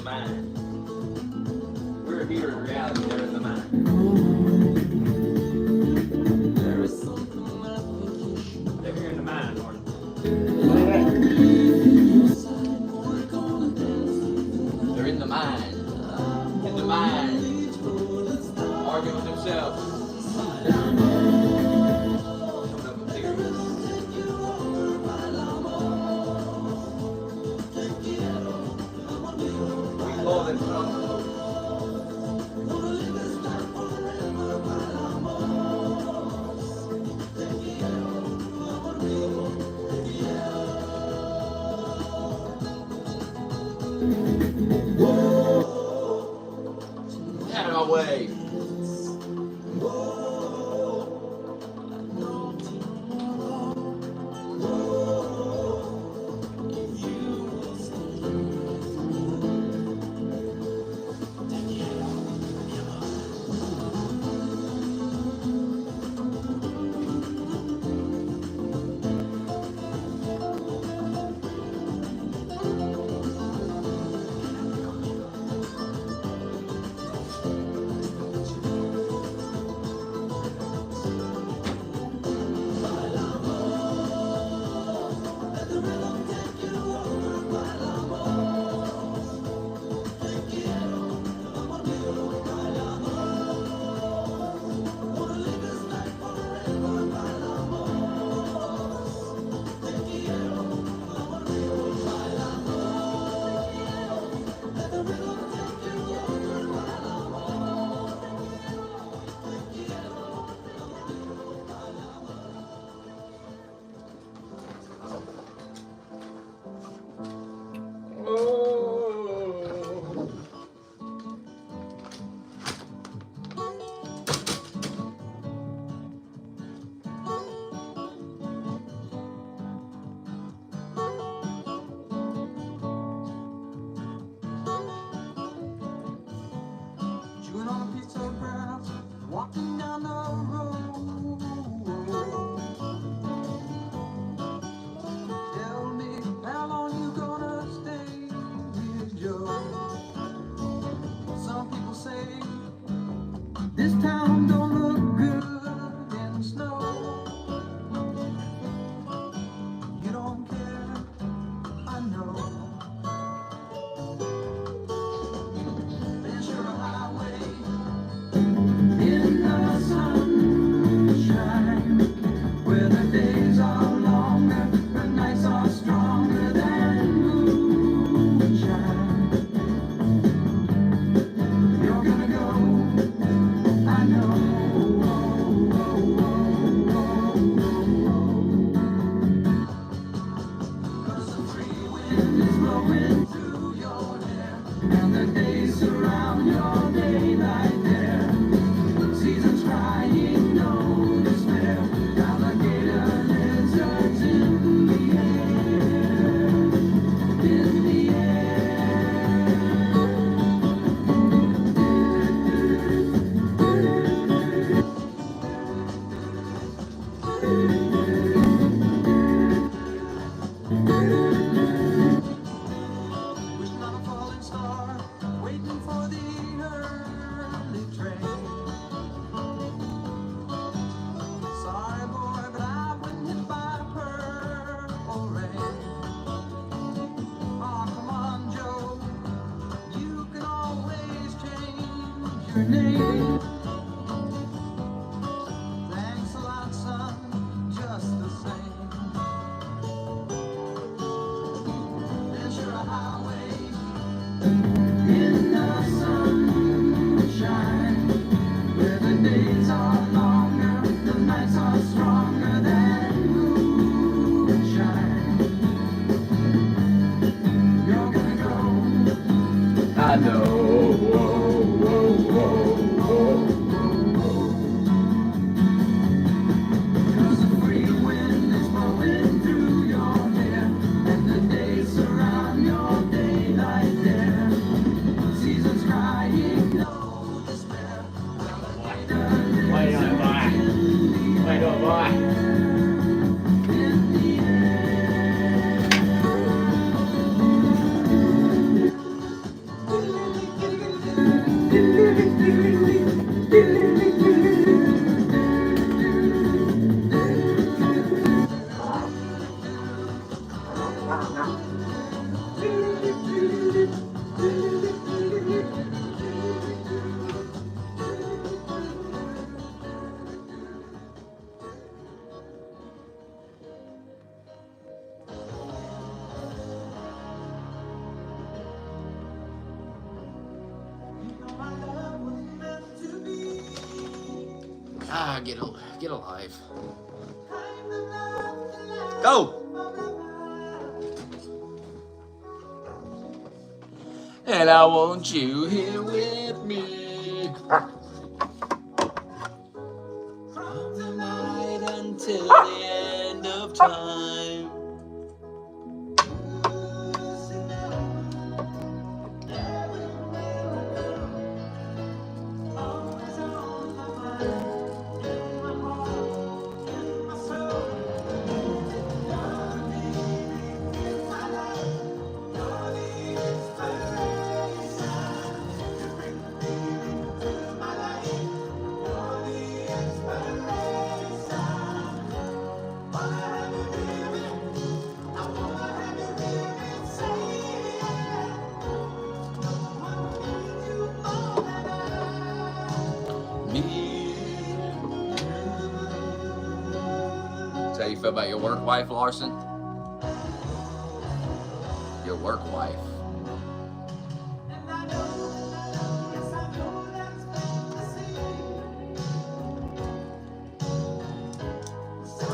the mind. We're here in reality, they're in the mind. They're here in the mind, Lord. They're in the mind. In the mind. Arguing with themselves. Coming up with theories. We call them out of my way. Walking down the road, tell me how long you gonna stay with Joe. Some people say this town don't look good in the snow. You don't care, I know. There's your highway in the sunshine, where the days are longer, the nights are stronger than moonshine. You're gonna go, I know. Cause the free wind is blowing through your hair, and the days surround your daylight there. Seasons crying, no despair. Alligator lizards in the air, in the wishing on a falling star, waiting for the early train. Sorry boy, but I've been hit by purple rain. Oh, come on, Joe, you can always change your name. Thanks a lot, son, just the same. There's your highway in the sunshine, where the days are longer, the nights are stronger than moonshine. You're gonna go, I know. cause the free wind is blowing through your hair, and the days surround your daylight there. Seasons crying, no despair. Wait on, boy. Wait on, boy. In the air. Ah, get alive. Go! And I want you here with me from the night until the end of time. That's how you feel about your work wife, Larson? Your work wife.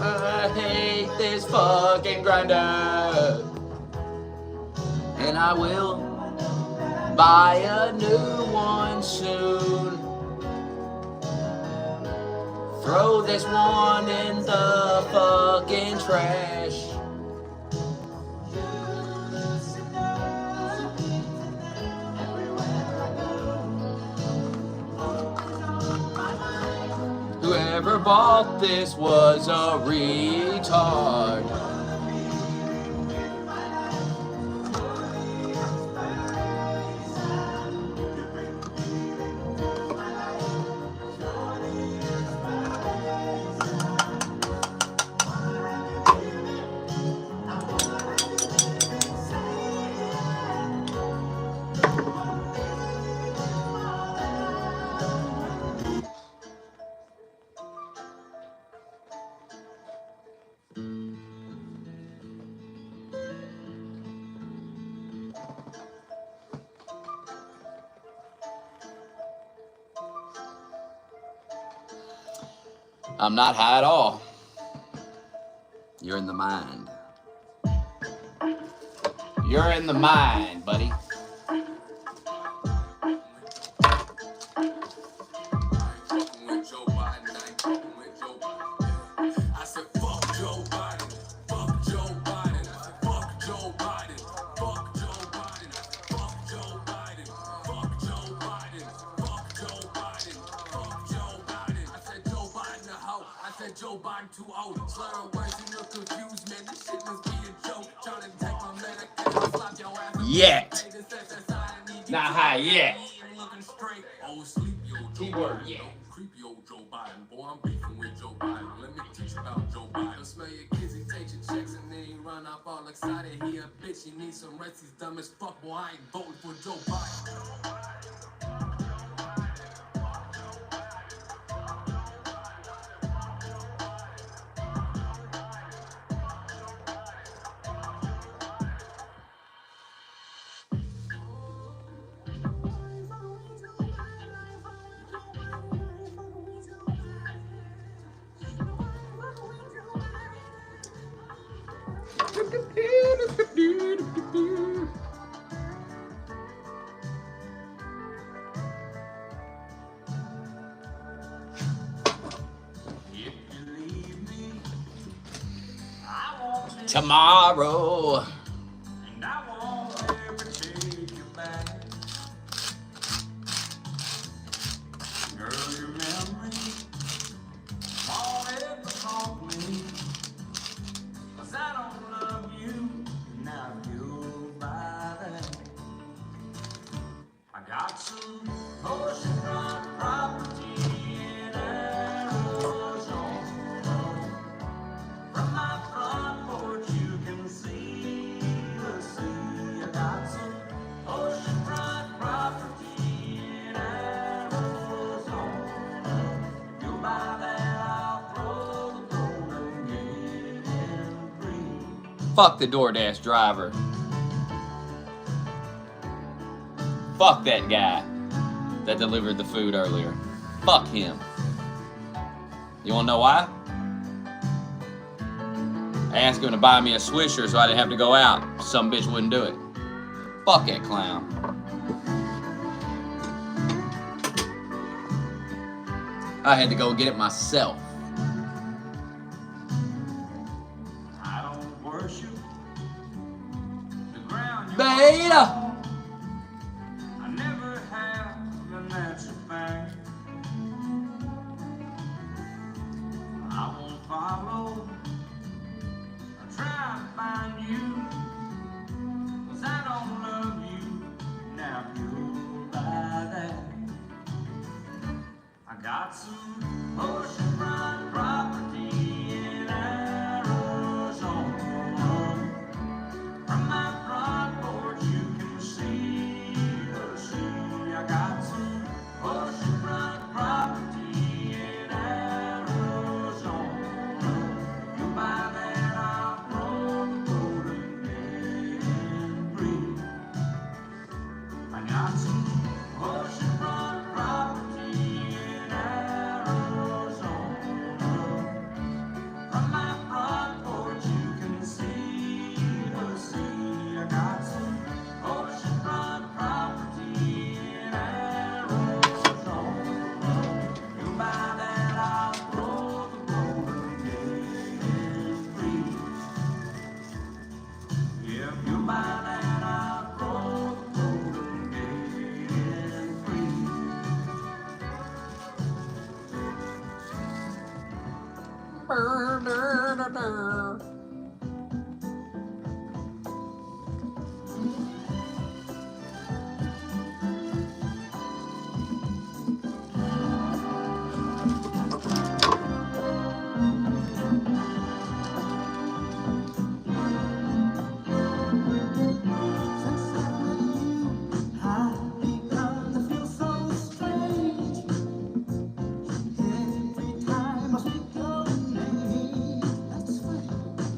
I hate this fucking grinder, and I will buy a new one soon. Throw this one in the fucking trash. Whoever bought this was a retard. I'm not high at all. You're in the mind. You're in the mind, buddy. Joe Biden too old. Slurring words, you look confused, man. This shit must be a joke. Trying to take my medication, slap your ass. Yet. Not high yet. Looking straight. Oh, sleepy old Joe Keyword, Biden. yeah. Creepy old Joe Biden. Boy, I'm beefing with Joe Biden. Let me teach you about Joe Biden. Smell your kids, he takes your checks, and then he run off all excited. He a bitch, he needs some rest. He's dumb as fuck, boy. I ain't voting for Joe Biden. Tomorrow. And I won't ever take you back. Girl, your memory won't ever haunt me. 'Cause I don't love you, and I feel bad. I got some oceanfront property in Arizona. From my front porch you can see Fuck the DoorDash driver. Fuck that guy that delivered the food earlier. Fuck him. You wanna know why? I asked him to buy me a Swisher so I didn't have to go out. Some bitch wouldn't do it. Fuck that clown. I had to go get it myself. I don't worship the ground you Beta! I never have, and that's a fact. I won't follow or try to find you, 'cause I don't love you. Now you'll buy that. I got some oceanfront property in Arizona. From my front porch you can see the sea. I got some oceanfront property in Arizona. You buy that, I'll throw the golden gate free. I got some oceanfront property in Arizona. From my front porch you can see the sea. I got some oceanfront property in Arizona. You buy that, I'll throw the golden gate free. If you buy that, I'll throw the golden gate free. I've begun to feel so strange. Every time I speak your name, that's right.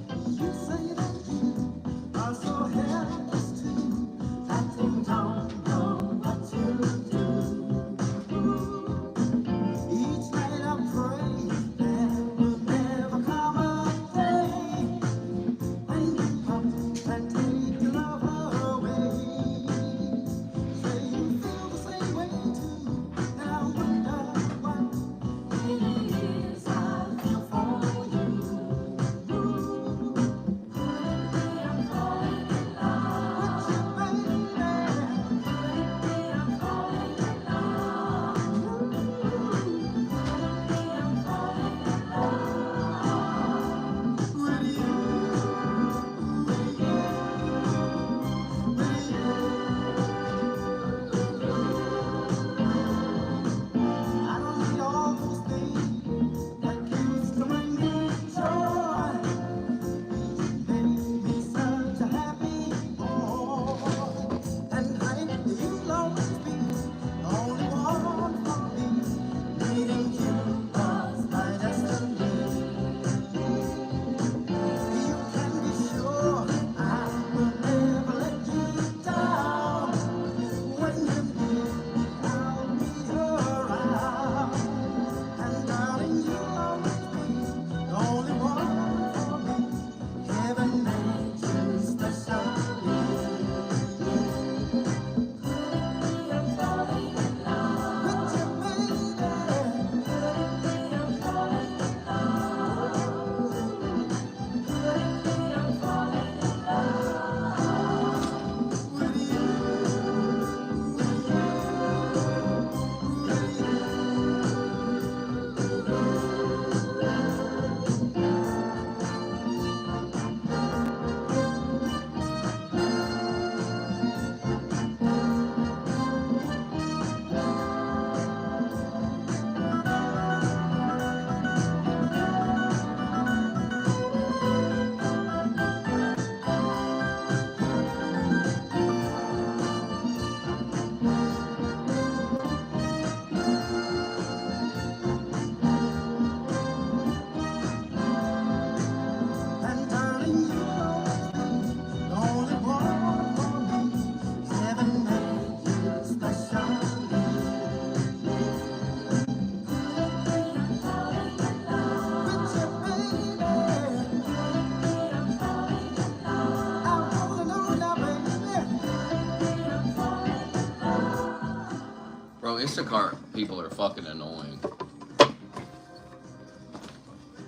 Instacart people are fucking annoying.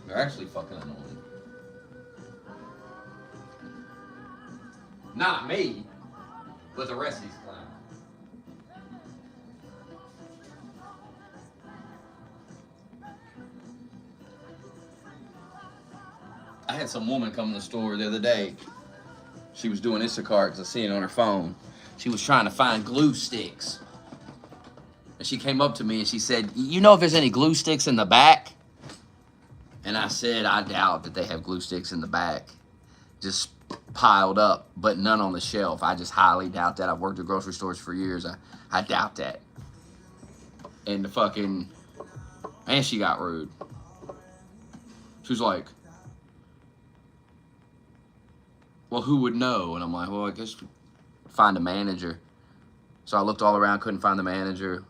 They're actually fucking annoying. Not me, but the rest of these clowns. I had some woman come in the store the other day. She was doing Instacart because I seen it on her phone. She was trying to find glue sticks. And she came up to me and she said, "You know if there's any glue sticks in the back?" And I said, "I doubt that they have glue sticks in the back. Just piled up, but none on the shelf. I just highly doubt that. I've worked at grocery stores for years. I doubt that." And and she got rude. She was like, "Well, who would know?" And I'm like, "Well, I guess find a manager." So I looked all around, couldn't find the manager.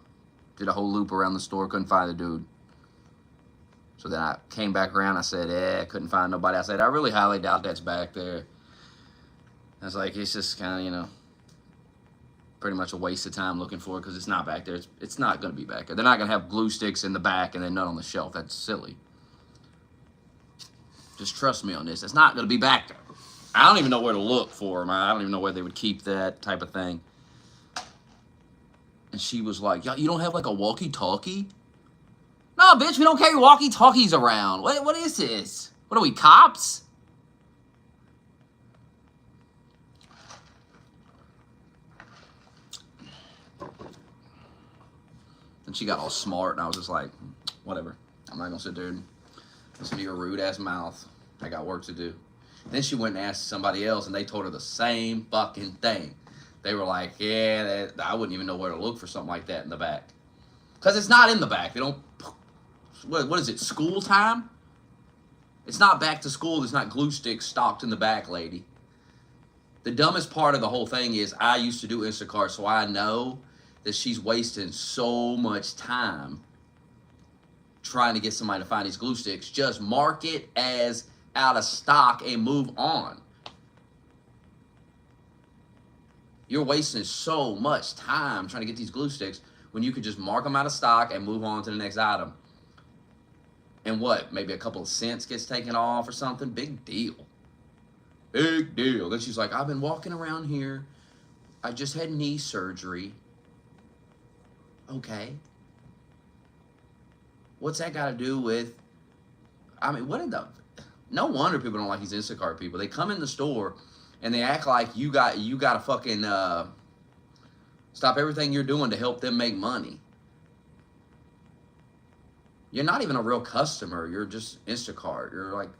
Did a whole loop around the store, couldn't find the dude. So then I came back around. I said, couldn't find nobody. I said, "I really highly doubt that's back there." I was like, it's just kind of, pretty much a waste of time looking for it because it's not back there. It's not going to be back there. They're not going to have glue sticks in the back and then none on the shelf. That's silly. Just trust me on this. It's not going to be back there. I don't even know where to look for them. I don't even know where they would keep that type of thing. And she was like, "You don't have like a walkie-talkie?" "No, bitch, we don't carry walkie-talkies around. What is this? What are we, cops?" And she got all smart, and I was just like, whatever. I'm not going to sit there and listen to your rude-ass mouth. I got work to do. Then she went and asked somebody else, and they told her the same fucking thing. They were like, "Yeah, I wouldn't even know where to look for something like that in the back." Because it's not in the back. They don't... What is it, school time? It's not back to school. There's not glue sticks stocked in the back, lady. The dumbest part of the whole thing is I used to do Instacart, so I know that she's wasting so much time trying to get somebody to find these glue sticks. Just mark it as out of stock and move on. You're wasting so much time trying to get these glue sticks when you could just mark them out of stock and move on to the next item. And what, maybe a couple of cents gets taken off or something? Big deal. Big deal. Then she's like, "I've been walking around here. I just had knee surgery." Okay. What's that got to do with... No wonder people don't like these Instacart people. They come in the store and they act like you got to fucking stop everything you're doing to help them make money. You're not even a real customer. You're just Instacart. You're like...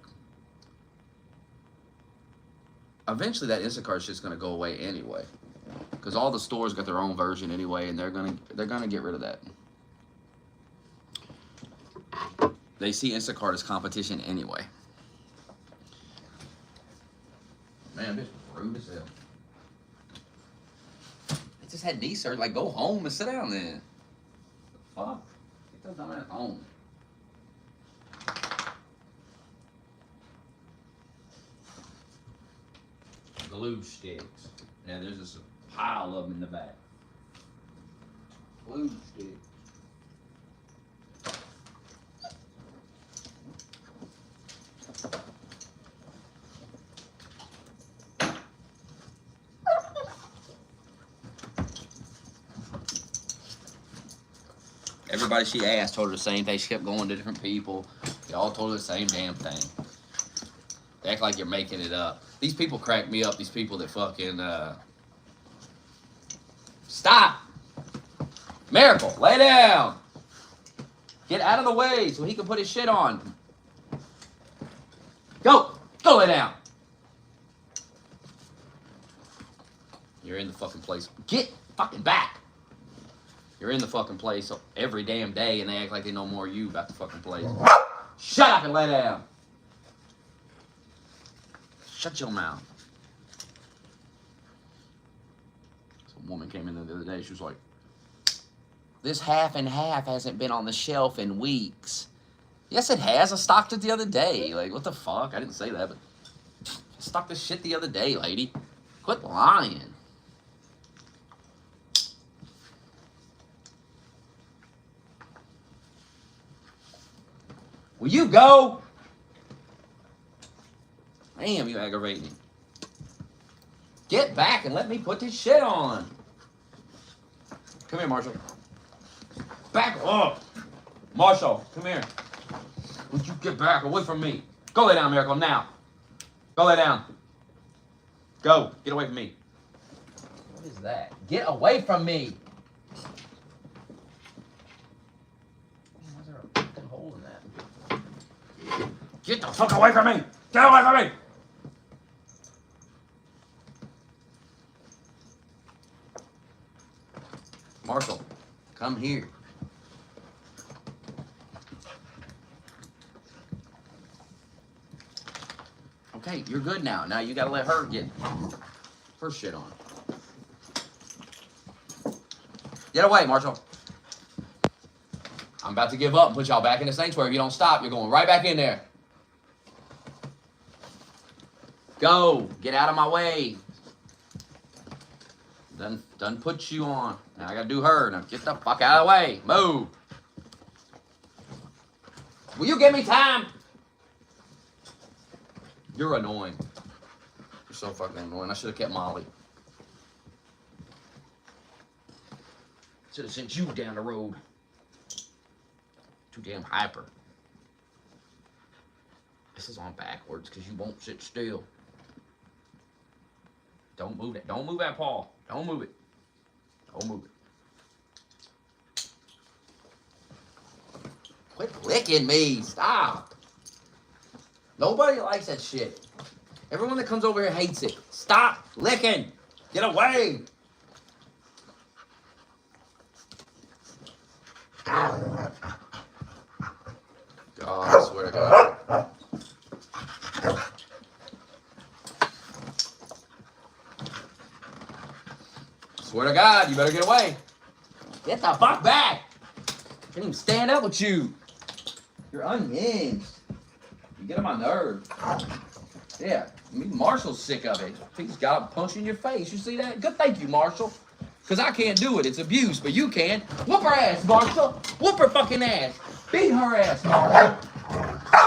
Eventually that Instacart shit's going to go away anyway. Because all the stores got their own version anyway, and they're gonna get rid of that. They see Instacart as competition anyway. Man, this is rude as hell. I just had knee surgery. Like, go home and sit down then. Fuck. Get those dumb ass home. Glue sticks. Yeah, there's just a pile of them in the back. Glue sticks. Everybody she asked told her the same thing. She kept going to different people. They all told her the same damn thing. They act like you're making it up. These people crack me up. These people that fucking... Stop! Miracle, lay down! Get out of the way so he can put his shit on. Go! Go lay down! You're in the fucking place. Get fucking back! You're in the fucking place every damn day and they act like they know more of you about the fucking place. Shut up and lay down! Shut your mouth. Some woman came in the other day. She was like, "This half and half hasn't been on the shelf in weeks." Yes, it has. I stocked it the other day. Like, what the fuck? I didn't say that, but I stocked this shit the other day, lady. Quit lying. Will you go? Damn, you aggravate me. Get back and let me put this shit on. Come here, Marshall. Back up. Marshall, come here. Would you get back away from me? Go lay down, Miracle, now. Go lay down. Go. Get away from me. What is that? Get away from me. Why is there a fucking hole in that? Get the fuck away from me. Get away from me. Marshall, come here. Okay, you're good now. Now you gotta let her get her shit on. Get away, Marshall. I'm about to give up and put y'all back in the sanctuary. If you don't stop, you're going right back in there. Go. Get out of my way. Done put you on. Now I gotta do her. Now get the fuck out of the way. Move. Will you give me time? You're annoying. You're so fucking annoying. I should have kept Molly. Should have sent you down the road. Too damn hyper. This is on backwards because you won't sit still. Don't move it. Don't move that paw. Don't move it. Don't move it. Quit licking me. Stop. Nobody likes that shit. Everyone that comes over here hates it. Stop licking. Get away. God, I swear to God. Swear to God, you better get away. Get the fuck back. Can't even stand up with you. You're unhinged. You get on my nerves. Yeah, I mean, Marshall's sick of it. He's got a punch in your face. You see that? Good, thank you, Marshall. Because I can't do it. It's abuse, but you can. Whoop her ass, Marshall. Whoop her fucking ass. Beat her ass, Marshall.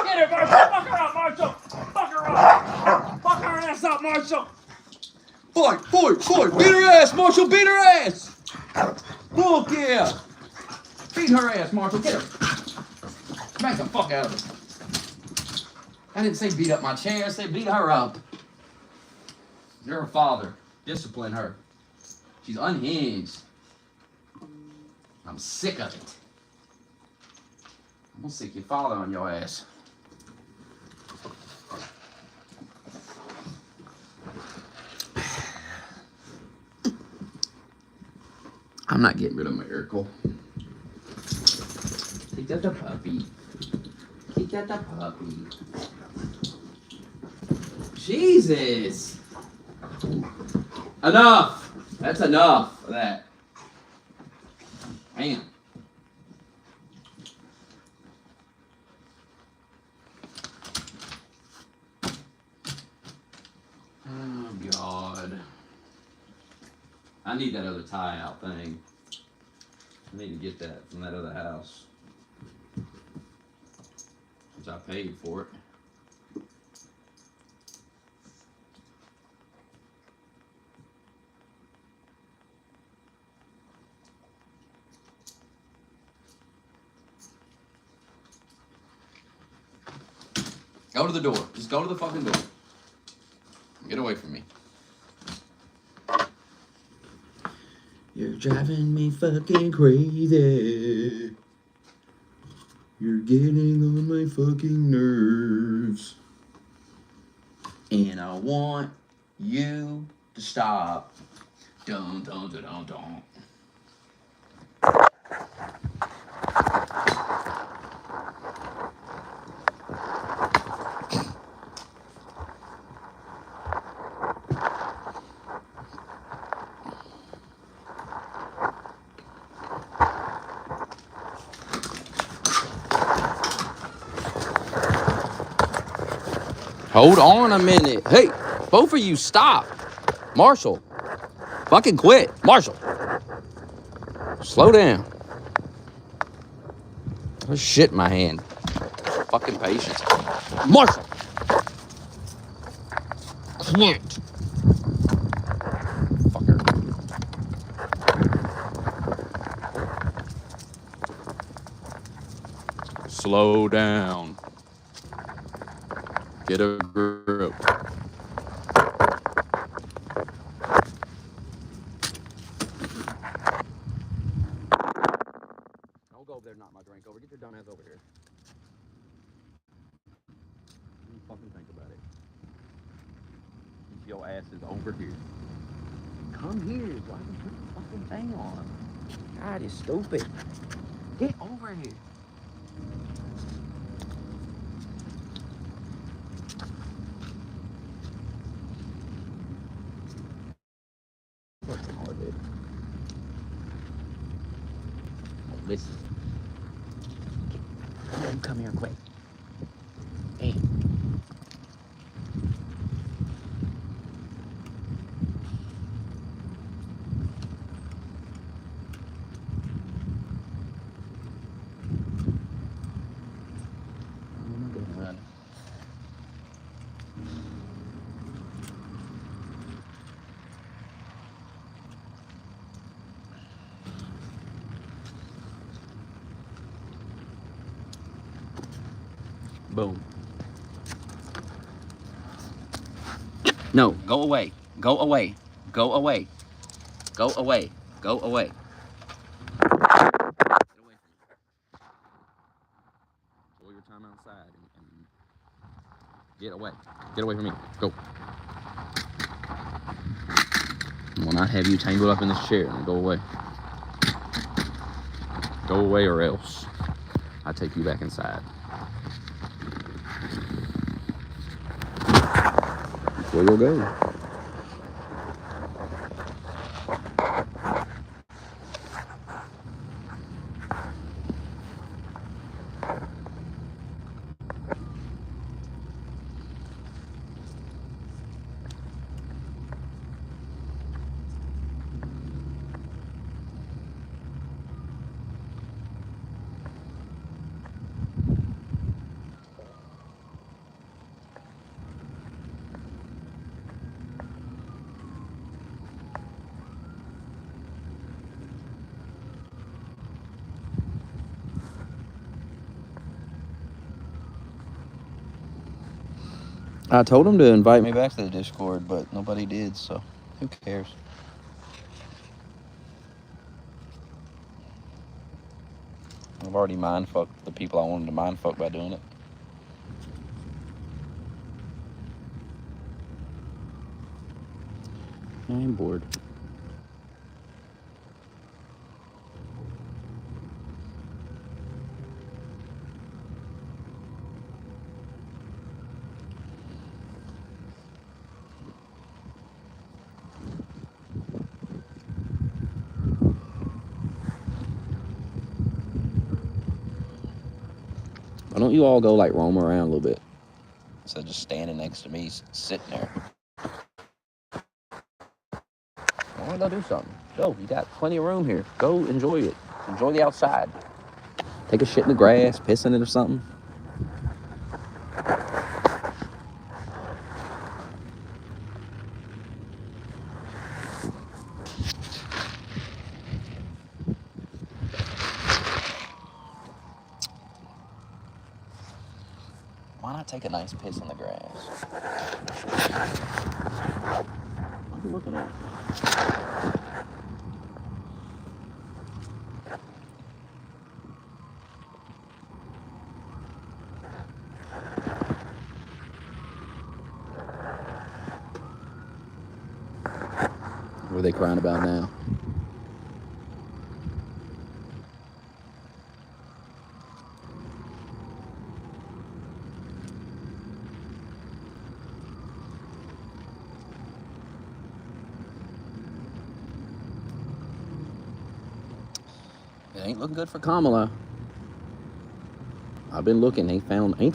Get her, Marshall. Fuck her up, Marshall. Fuck her up. Fuck her ass up, Marshall. Fight, fight, fight. Beat her ass, Marshall. Beat her ass. Fuck yeah. Beat her ass, Marshall. Get her. Smack the fuck out of her. I didn't say beat up my chair. I said beat her up. You're her father. Discipline her. She's unhinged. I'm sick of it. I'm gonna sick your father on your ass. I'm not getting rid of Miracle. Take out the puppy. Take out the puppy. Jesus! Enough! That's enough of that. Man. Oh, God. I need that other tie-out thing. I need to get that from that other house. Which I paid for it. Go to the door. Just go to the fucking door. Get away from me. You're driving me fucking crazy. You're getting on my fucking nerves. And I want you to stop. Dun dun dun dun dun. Hold on a minute. Hey, both of you stop. Marshall, fucking quit. Marshall, slow down. There's shit in my hand. fucking patience. Marshall! Quit! Fucker. Slow down. Get a grip. Don't go over there and knock my drink over. Get your dumb ass over here. Don't fucking think about it. Keep your asses over here. Come here. Why did you put the fucking thing on? God, it's stupid. Get over here. Fucking hard, dude. Oh, listen. Come here quick. Hey. Oh my God. Boom. No, go away. Go away. Go away. Go away. Go away. Get away from me. Enjoy your time outside and get away. Get away from me. Go. I will not have you tangled up in this chair. Now go away. Go away or else I take you back inside. Where you'll go. I told him to invite me back to the Discord, but nobody did, so who cares? I've already mind-fucked the people I wanted to mind-fuck by doing it. I'm bored. Why don't you all go, like, roam around a little bit? Instead of just standing next to me, sitting there. Why don't I go do something? Go, you got plenty of room here. Go enjoy it. Enjoy the outside. Take a shit in the grass, piss in it or something. Why not take a nice piss in the grass? What are you looking at? What are they crying about now? It ain't looking good for Kamala. I've been looking, ain't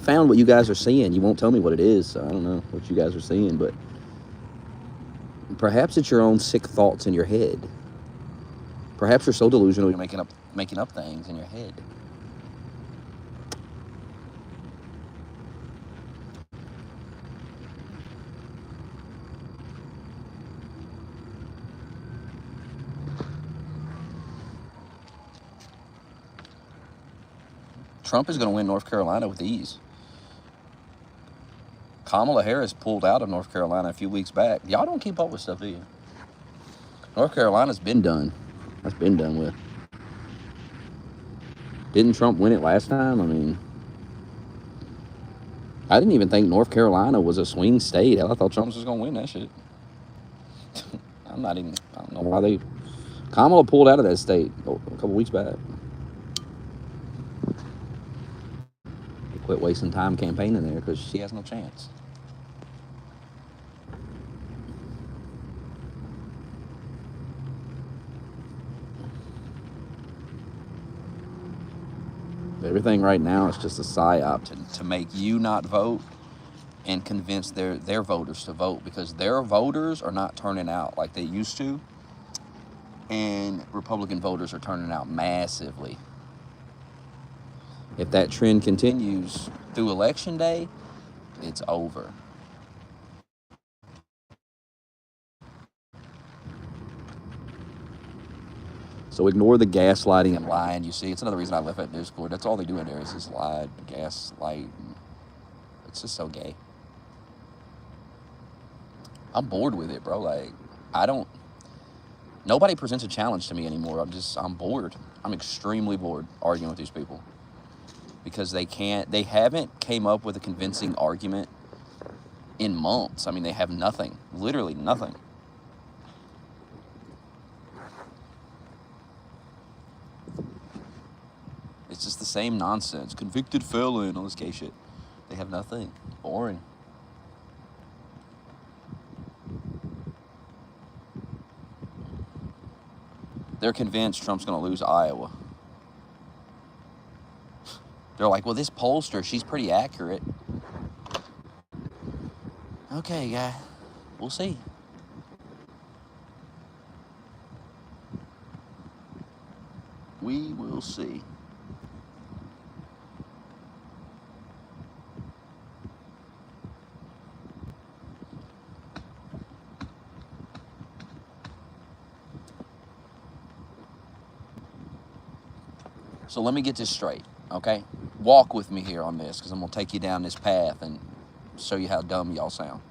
found what you guys are seeing. You won't tell me what it is, so I don't know what you guys are seeing, but perhaps it's your own sick thoughts in your head. Perhaps you're so delusional you're making up things in your head. Trump is going to win North Carolina with ease. Kamala Harris pulled out of North Carolina a few weeks back. Y'all don't keep up with stuff, do you? North Carolina's been done. That's been done with. Didn't Trump win it last time? I mean, I didn't even think North Carolina was a swing state. I thought Trump was just going to win that shit. I don't know why they... Kamala pulled out of that state a couple weeks back. They quit wasting time campaigning there because she has no chance. Everything right now is just a psyop to make you not vote and convince their voters to vote, because their voters are not turning out like they used to, and Republican voters are turning out massively. If that trend continues through Election Day, it's over. So ignore the gaslighting and lying you see. It's another reason I left that Discord. That's all they do in there is just lie, gaslight. It's just so gay. I'm bored with it, bro. Like, nobody presents a challenge to me anymore. I'm bored. I'm extremely bored arguing with these people. Because they haven't came up with a convincing argument in months. I mean, they have nothing. Literally nothing. It's just the same nonsense. Convicted felon, all this gay shit. They have nothing. Boring. They're convinced Trump's going to lose Iowa. They're like, well, this pollster, she's pretty accurate. Okay, guy. We'll see. We will see. So let me get this straight, okay? Walk with me here on this, because I'm going to take you down this path and show you how dumb y'all sound.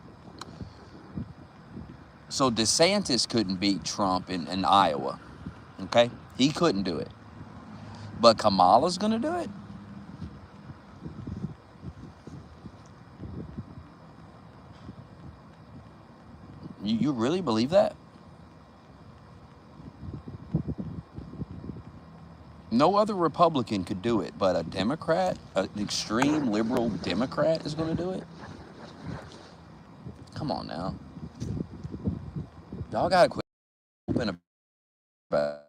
So DeSantis couldn't beat Trump in Iowa, okay? He couldn't do it. But Kamala's going to do it? You really believe that? No other Republican could do it, but a Democrat, an extreme liberal Democrat is going to do it? Come on now. Y'all got to quit open about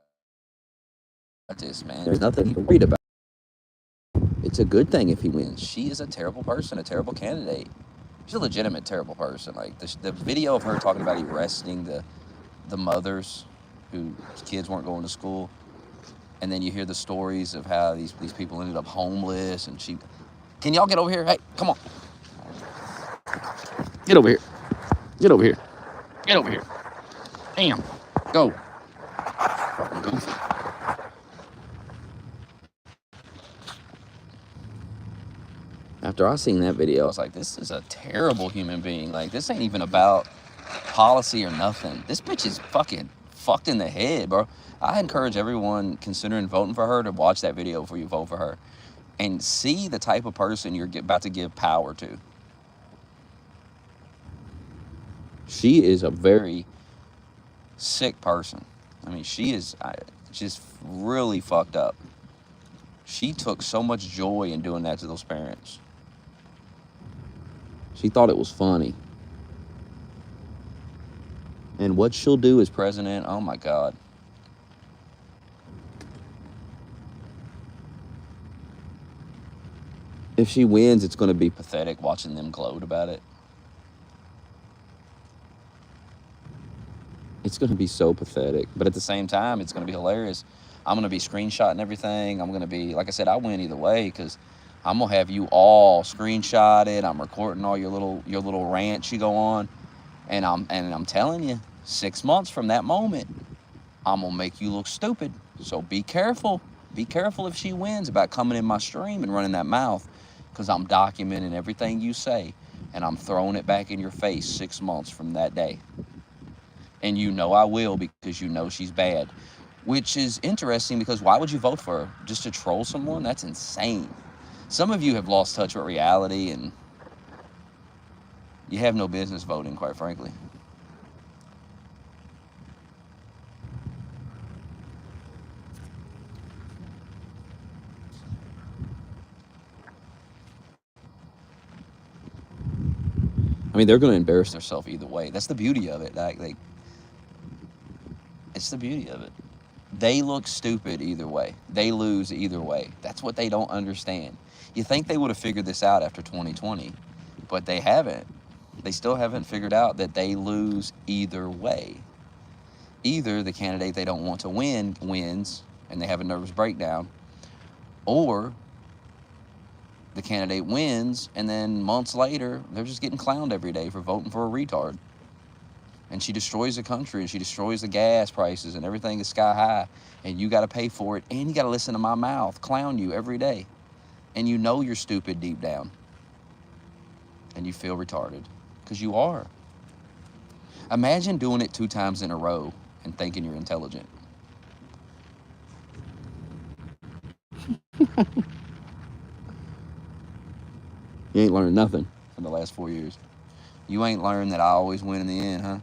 this, man. There's nothing to be worried about. It's a good thing if he wins. She is a terrible person, a terrible candidate. She's a legitimate terrible person. Like, the video of her talking about arresting the mothers whose kids weren't going to school. And then you hear the stories of how these people ended up homeless, and she... Can y'all get over here? Hey, come on. Get over here. Get over here. Get over here. Damn. Go. Fucking goofy. After I seen that video, I was like, this is a terrible human being. Like, this ain't even about policy or nothing. This bitch is fucking fucked in the head, bro. I encourage everyone considering voting for her to watch that video before you vote for her and see the type of person you're about to give power to. She is a very sick person. I mean, she is just really fucked up. She took so much joy in doing that to those parents. She thought it was funny. And what she'll do as president, oh my God. If she wins, it's going to be pathetic watching them gloat about it. It's going to be so pathetic. But at the same time, it's going to be hilarious. I'm going to be screenshotting everything. I'm going to be, like I said, I win either way because I'm going to have you all screenshotted. I'm recording all your little rants you go on. And I'm telling you, 6 months from that moment, I'm going to make you look stupid. So be careful. Be careful if she wins about coming in my stream and running that mouth, because I'm documenting everything you say, and I'm throwing it back in your face 6 months from that day. And you know I will, because you know she's bad. Which is interesting, because why would you vote for her? Just to troll someone? That's insane. Some of you have lost touch with reality, and you have no business voting, quite frankly. I mean, they're going to embarrass themselves either way. That's the beauty of it. It's the beauty of it. They look stupid either way. They lose either way. That's what they don't understand. You think they would have figured this out after 2020, but they haven't. They still haven't figured out that they lose either way. Either the candidate they don't want to win wins and they have a nervous breakdown, or the candidate wins and then months later they're just getting clowned every day for voting for a retard. And she destroys the country, and she destroys the gas prices, and everything is sky high, and you got to pay for it, and you got to listen to my mouth clown you every day. And you know you're stupid deep down, and you feel retarded, because you are. Imagine doing it 2 times in a row and thinking you're intelligent. You ain't learned nothing in the last 4 years. You ain't learned that I always win in the end, huh?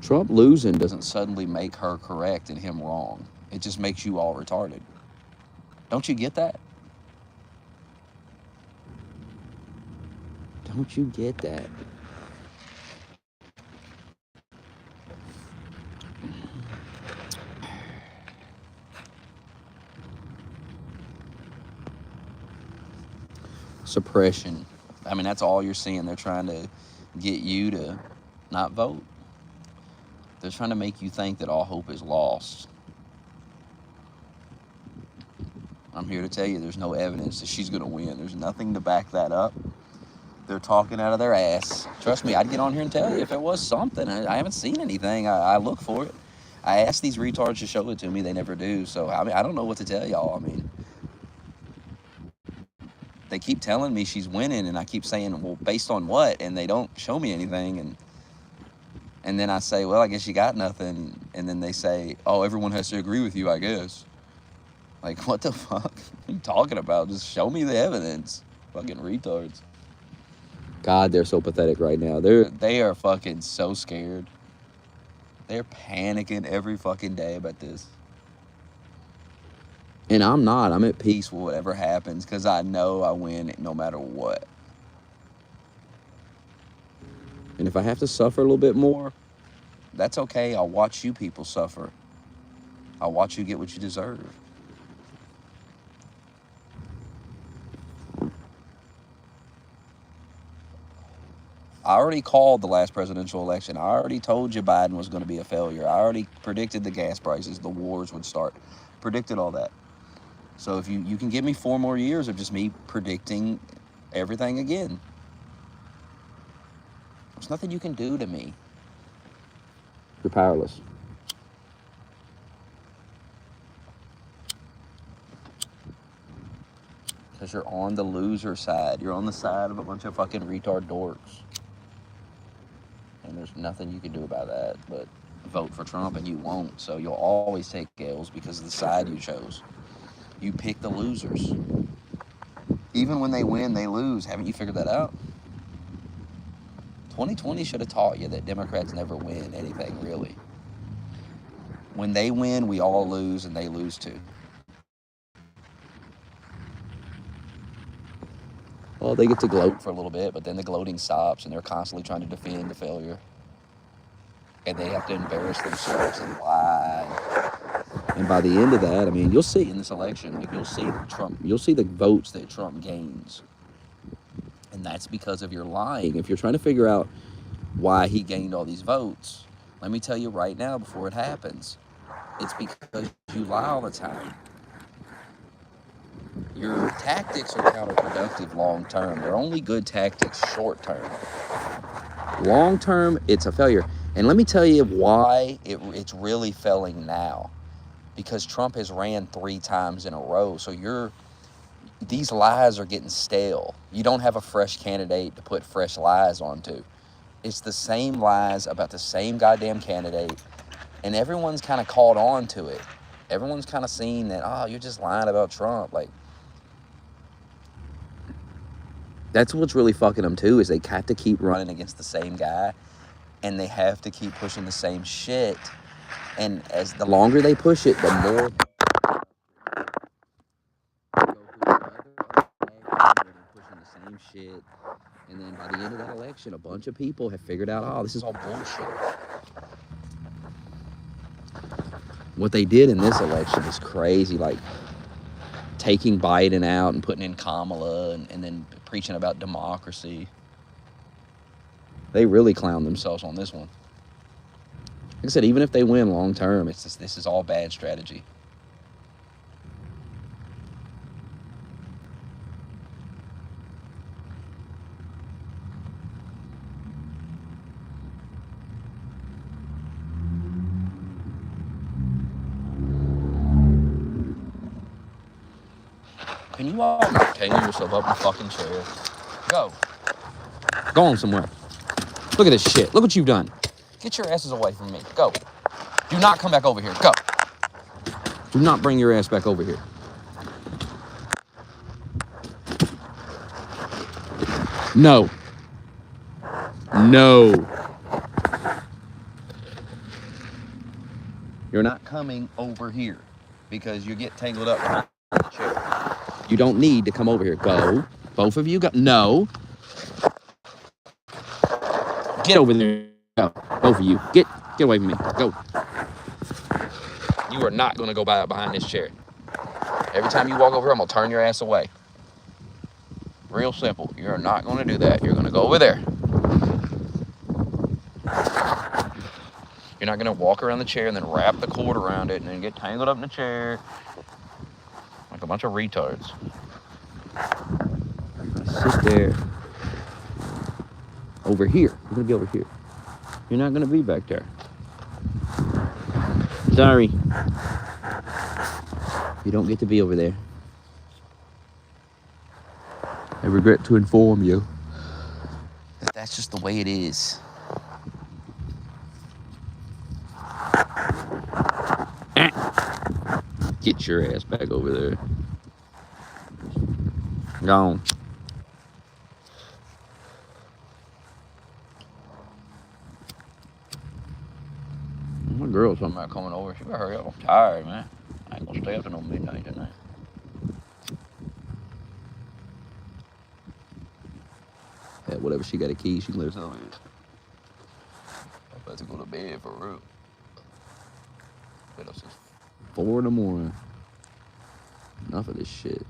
Trump losing doesn't suddenly make her correct and him wrong. It just makes you all retarded. Don't you get that? Don't you get that? Suppression. I mean, that's all you're seeing. They're trying to get you to not vote. They're trying to make you think that all hope is lost. I'm here to tell you there's no evidence that she's going to win. There's nothing to back that up. They're talking out of their ass. Trust me, I'd get on here and tell you if it was something. I haven't seen anything. I look for it. I ask these retards to show it to me. They never do. So, I mean, I don't know what to tell y'all. I mean, they keep telling me she's winning, and I keep saying, well, based on what? And they don't show me anything. And then I say, well, I guess you got nothing. And then they say, oh, everyone has to agree with you, I guess. Like, what the fuck? What are you talking about? Just show me the evidence. Fucking retards. God, they're so pathetic right now. They are fucking so scared. They're panicking every fucking day about this. And I'm not. I'm at peace with whatever happens, because I know I win no matter what. And if I have to suffer a little bit more, that's okay. I'll watch you people suffer. I'll watch you get what you deserve. I already called the last presidential election. I already told you Biden was going to be a failure. I already predicted the gas prices, the wars would start. Predicted all that. So if you can give me 4 more years of just me predicting everything again. There's nothing you can do to me. You're powerless. Because you're on the loser side. You're on the side of a bunch of fucking retard dorks. And there's nothing you can do about that but vote for Trump, and you won't. So you'll always take L's because of the side you chose. You pick the losers. Even when they win, they lose. Haven't you figured that out? 2020 should have taught you that Democrats never win anything, really. When they win, we all lose, and they lose too. Well, they get to gloat for a little bit, but then the gloating stops, and they're constantly trying to defend the failure. And they have to embarrass themselves and lie. And by the end of that, I mean, you'll see in this election, you'll see the votes that Trump gains. And that's because of your lying. If you're trying to figure out why he gained all these votes, let me tell you right now before it happens, it's because you lie all the time. Your tactics are counterproductive long term. They're only good tactics short term. Long term, it's a failure. And let me tell you why it's really failing now. Because Trump has ran 3 times in a row. So these lies are getting stale. You don't have a fresh candidate to put fresh lies onto. It's the same lies about the same goddamn candidate. And everyone's kind of caught on to it. Everyone's kind of seen that, oh, you're just lying about Trump. Like, that's what's really fucking them too, is they have to keep running against the same guy. And they have to keep pushing the same shit. And as the longer they push it, the more pushing the same shit. And then by the end of that election, a bunch of people have figured out, oh, this is all bullshit. What they did in this election is crazy. Like, taking Biden out and putting in Kamala and then preaching about democracy. They really clowned themselves on this one. Like I said, even if they win long term, this is all bad strategy. Can you all tangle yourself up in the fucking chair? Go. Go on somewhere. Look at this shit. Look what you've done. Get your asses away from me. Go. Do not come back over here. Go. Do not bring your ass back over here. No. No. You're not coming over here because you get tangled up behind the chair. You don't need to come over here. Go. Both of you go. No. Get over there. Go. Both of you. Get away from me. Go. You are not going to go behind this chair. Every time you walk over here, I'm going to turn your ass away. Real simple. You're not going to do that. You're going to go over there. You're not going to walk around the chair and then wrap the cord around it and then get tangled up in the chair like a bunch of retards. Sit there. Over here. You're going to be over here. You're not going to be back there. Sorry. You don't get to be over there. I regret to inform you that that's just the way it is. Get your ass back over there. Gone. My girl's talking about coming over. She better hurry up. I'm tired, man. I ain't gonna stay up to no midnight tonight. Yeah, whatever, she got a key, she can let us know. I'm about to go to bed for real. Been up since 4 in the morning. Enough of this shit.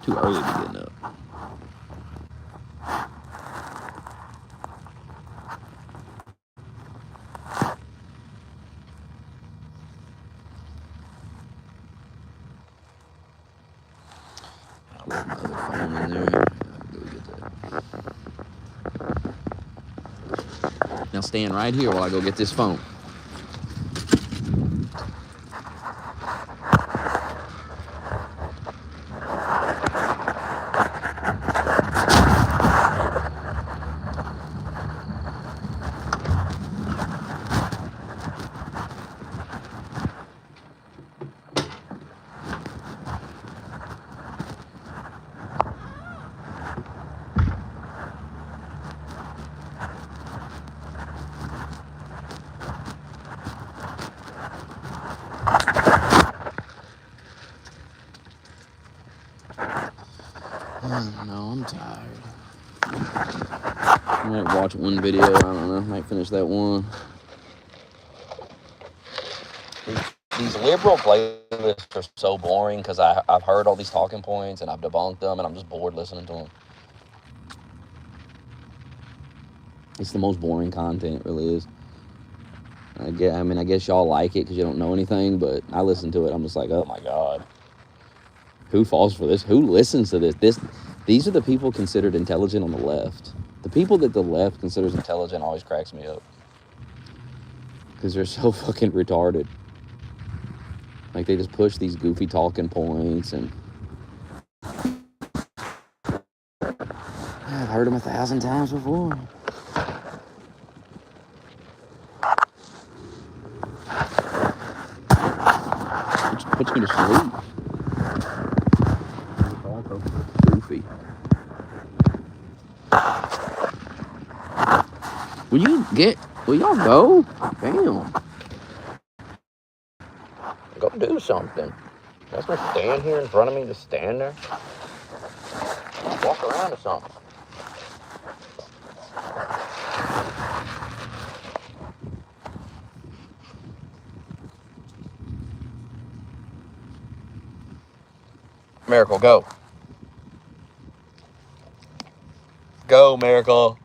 Too early to be getting up. I'll leave my other phone in there. I'll go get that. Now stand right here while I go get this phone. No, I'm tired. I might watch one video, I don't know, might finish that one. These liberal playlists are so boring because I've heard all these talking points and I've debunked them and I'm just bored listening to them. It's the most boring content, it really is. I guess y'all like it because you don't know anything, but I listen to it. I'm just like, oh my God. Who falls for this? Who listens to this? These are the people considered intelligent on the left. The people that the left considers intelligent always cracks me up. Because they're so fucking retarded. Like, they just push these goofy talking points, and I've heard them 1,000 times before. Puts me to sleep. Goofy. Will y'all go? Damn. Go do something. That's not stand here in front of me, just stand there. Walk around or something. Miracle, go. Go, Miracle.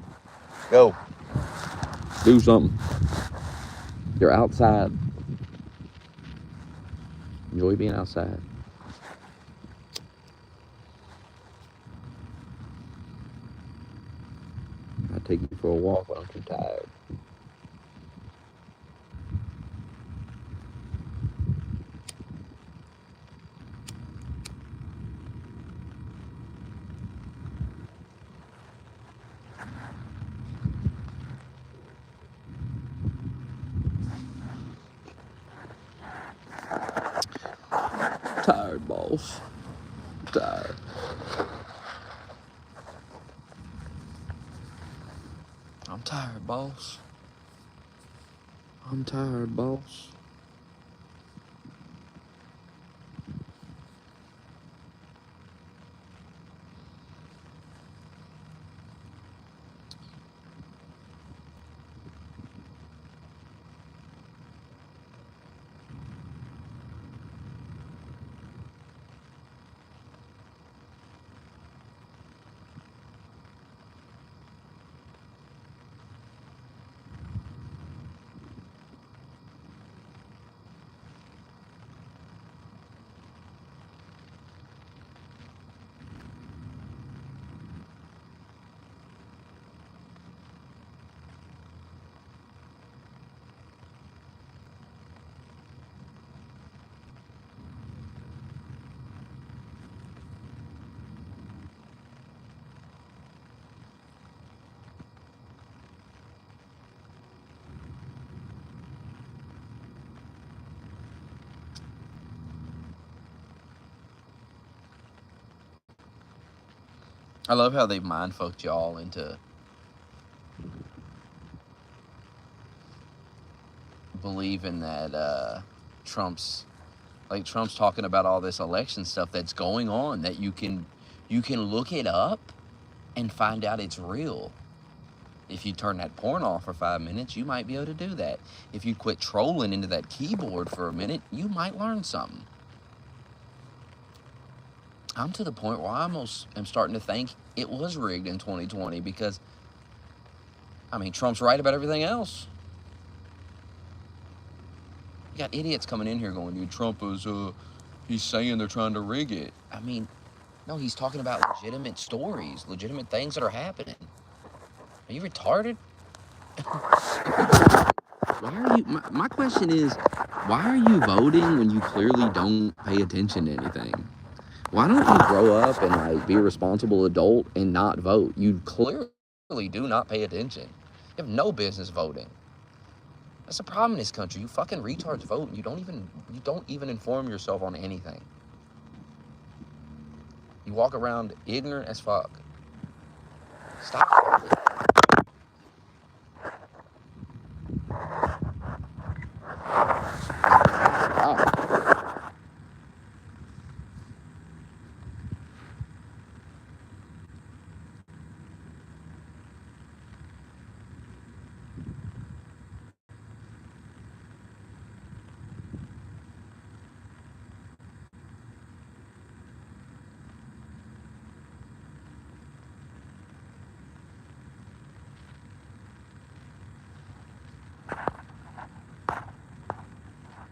Go. Do something. You're outside. Enjoy being outside. I take you for a walk when I'm too tired. Tired, boss. Tired. I'm tired, boss. I'm tired, boss. I love how they've mind fucked y'all into believing that Trump's talking about all this election stuff that's going on, that you can look it up and find out it's real. If you turn that porn off for 5 minutes, you might be able to do that. If you quit trolling into that keyboard for a minute, you might learn something. I'm to the point where I almost am starting to think it was rigged in 2020 because, I mean, Trump's right about everything else. You got idiots coming in here going, dude, Trump is, he's saying they're trying to rig it. I mean, no, he's talking about legitimate stories, legitimate things that are happening. Are you retarded? Why are you, my question is, why are you voting when you clearly don't pay attention to anything? Why don't you grow up and like be a responsible adult and not vote? You clearly do not pay attention. You have no business voting. That's the problem in this country. You fucking retards vote and you don't even inform yourself on anything. You walk around ignorant as fuck. Stop voting. Stop.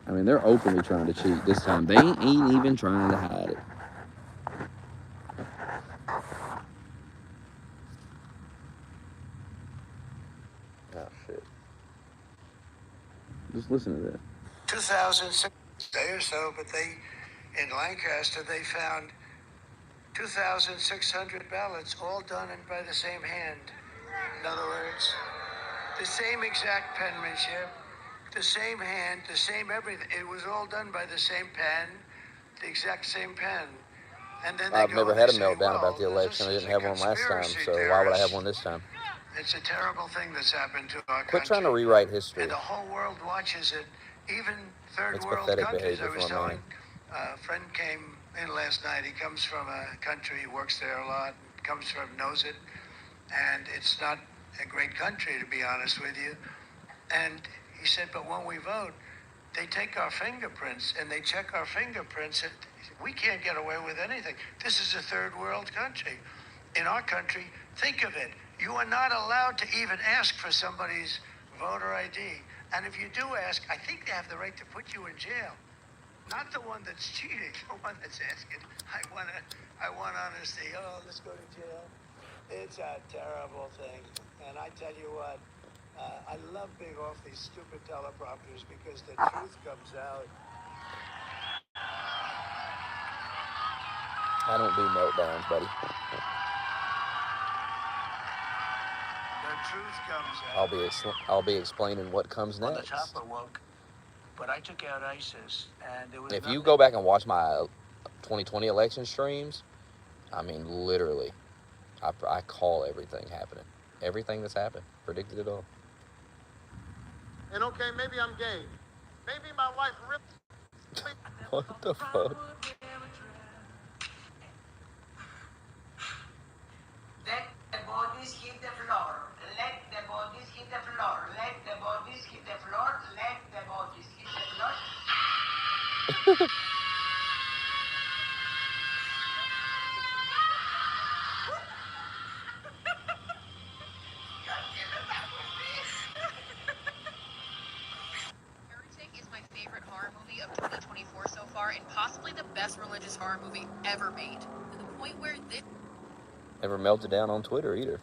I mean, they're openly trying to cheat this time. They ain't even trying to hide it. Oh, shit. Just listen to that. 2006 or so, but in Lancaster, they found 2,600 ballots, all done by the same hand. In other words, the same exact penmanship, the same hand, the same everything. It was all done by the same pen, the exact same pen. And then I've never had a meltdown about the election. I didn't have one last time, so why would I have one this time? It's a terrible thing that's happened to our country. Quit trying to rewrite history. And the whole world watches it, even third It's world pathetic countries. behavior I was from a man. telling a friend came in last night. He comes from a country, he works there a lot, knows it. And it's not a great country, to be honest with you. And he said, but when we vote, they take our fingerprints and they check our fingerprints. And we can't get away with anything. This is a third world country. In our country, think of it. You are not allowed to even ask for somebody's voter ID. And if you do ask, I think they have the right to put you in jail. Not the one that's cheating, the one that's asking, I want honesty. Oh, let's go to jail. It's a terrible thing. And I tell you what, I love being off these stupid teleprompters because the truth comes out. I don't do meltdowns, buddy. The truth comes out. I'll be explaining what comes Well, the next. top awoke, but I took out ISIS, and there was If you nothing. go back and watch my 2020 election streams, I mean, literally, I call everything happening. Everything that's happened. Predicted it all. And okay, maybe I'm gay. Maybe my wife really. What the fuck? Let the bodies hit the floor. Let the bodies hit the floor. Let the bodies hit the floor. Let the bodies hit the floor. Heretic is my favorite horror movie of 2024 so far, and possibly the best religious horror movie ever made. To the point where this Never melted down on Twitter either.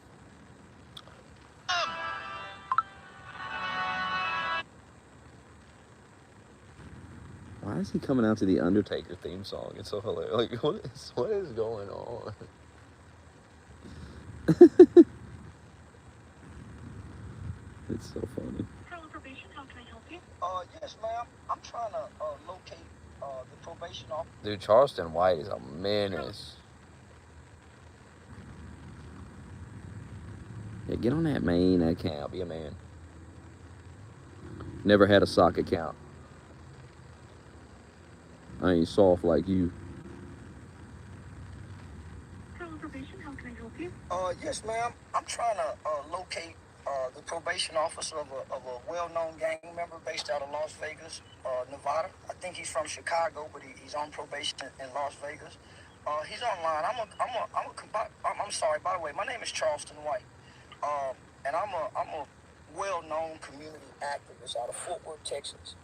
Why is he coming out to the Undertaker theme song? It's so hilarious. Like, what is going on? It's so funny. Hello, probation. How can I help you? Yes, ma'am. I'm trying to locate the probation officer. Dude, Charleston White is a menace. Yeah, get on that main account. Be a man. Never had a sock account. I ain't soft like you. Hello, probation. How can I help you? Yes, ma'am. I'm trying to locate the probation officer of a well-known gang member based out of Las Vegas, Nevada. I think he's from Chicago, but he's on probation in Las Vegas. He's online. I'm sorry. By the way, my name is Charleston White, and I'm a well-known community activist out of Fort Worth, Texas.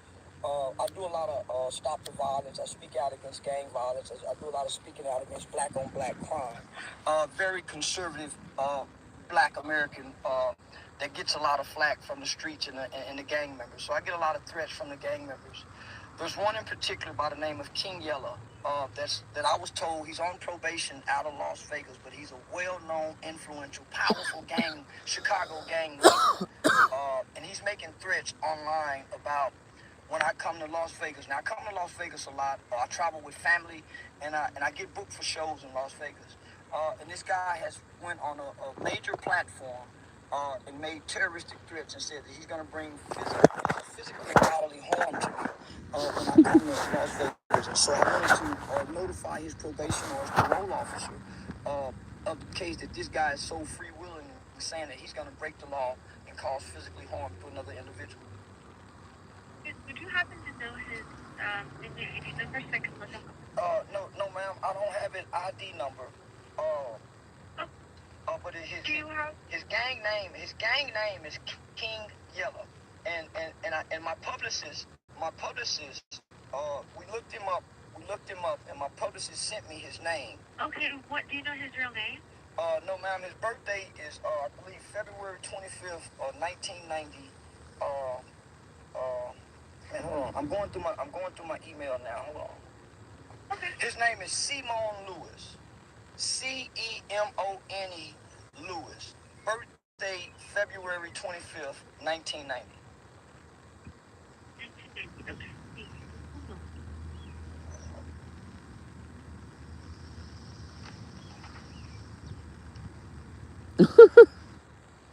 I do a lot of stop the violence. I speak out against gang violence. I do a lot of speaking out against black-on-black crime. Very conservative black American that gets a lot of flack from the streets and the gang members. So I get a lot of threats from the gang members. There's one in particular by the name of King Yella that I was told he's on probation out of Las Vegas, but he's a well-known, influential, powerful Chicago gang leader. And he's making threats online about when I come to Las Vegas. Now, I come to Las Vegas a lot. I travel with family, and I get booked for shows in Las Vegas. And this guy has went on a major platform and made terroristic threats and said that he's going to bring physical and bodily harm to me when I come to Las Vegas. And so I wanted to notify his probation or his parole officer of the case that this guy is so free-willing and saying that he's going to break the law and cause physically harm to another individual. Would you happen to know his ID number so I can look him up? No, ma'am. I don't have his ID number. But his gang name is King Yellow, and my publicist my publicist, we looked him up. And my publicist sent me his name. Okay, what do you know his real name? No, ma'am. His birthday is, I believe, February 25th, 1990. Man, hold on. I'm going through my email now. Hold on. Okay. His name is Simone Lewis. Cemone Lewis. Birthday February 25th, 1990. Okay.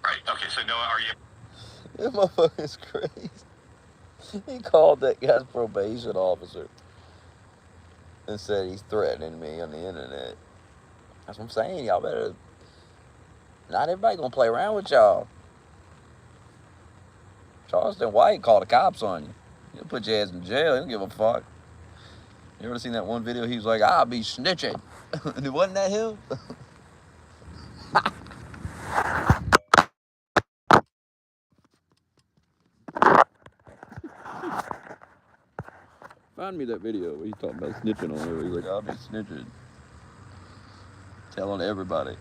Right. Okay. So Noah, are you? That motherfucker's crazy. He called that guy's probation officer and said he's threatening me on the internet. That's what I'm saying. Y'all better. Not everybody gonna play around with y'all. Charleston White called the cops on you. He'll put your ass in jail. He don't give a fuck. You ever seen that one video? He was like, "I'll be snitching." Wasn't that him? Find me that video where he's talking about snitching on her. He's like, "I'll be snitching." Telling everybody.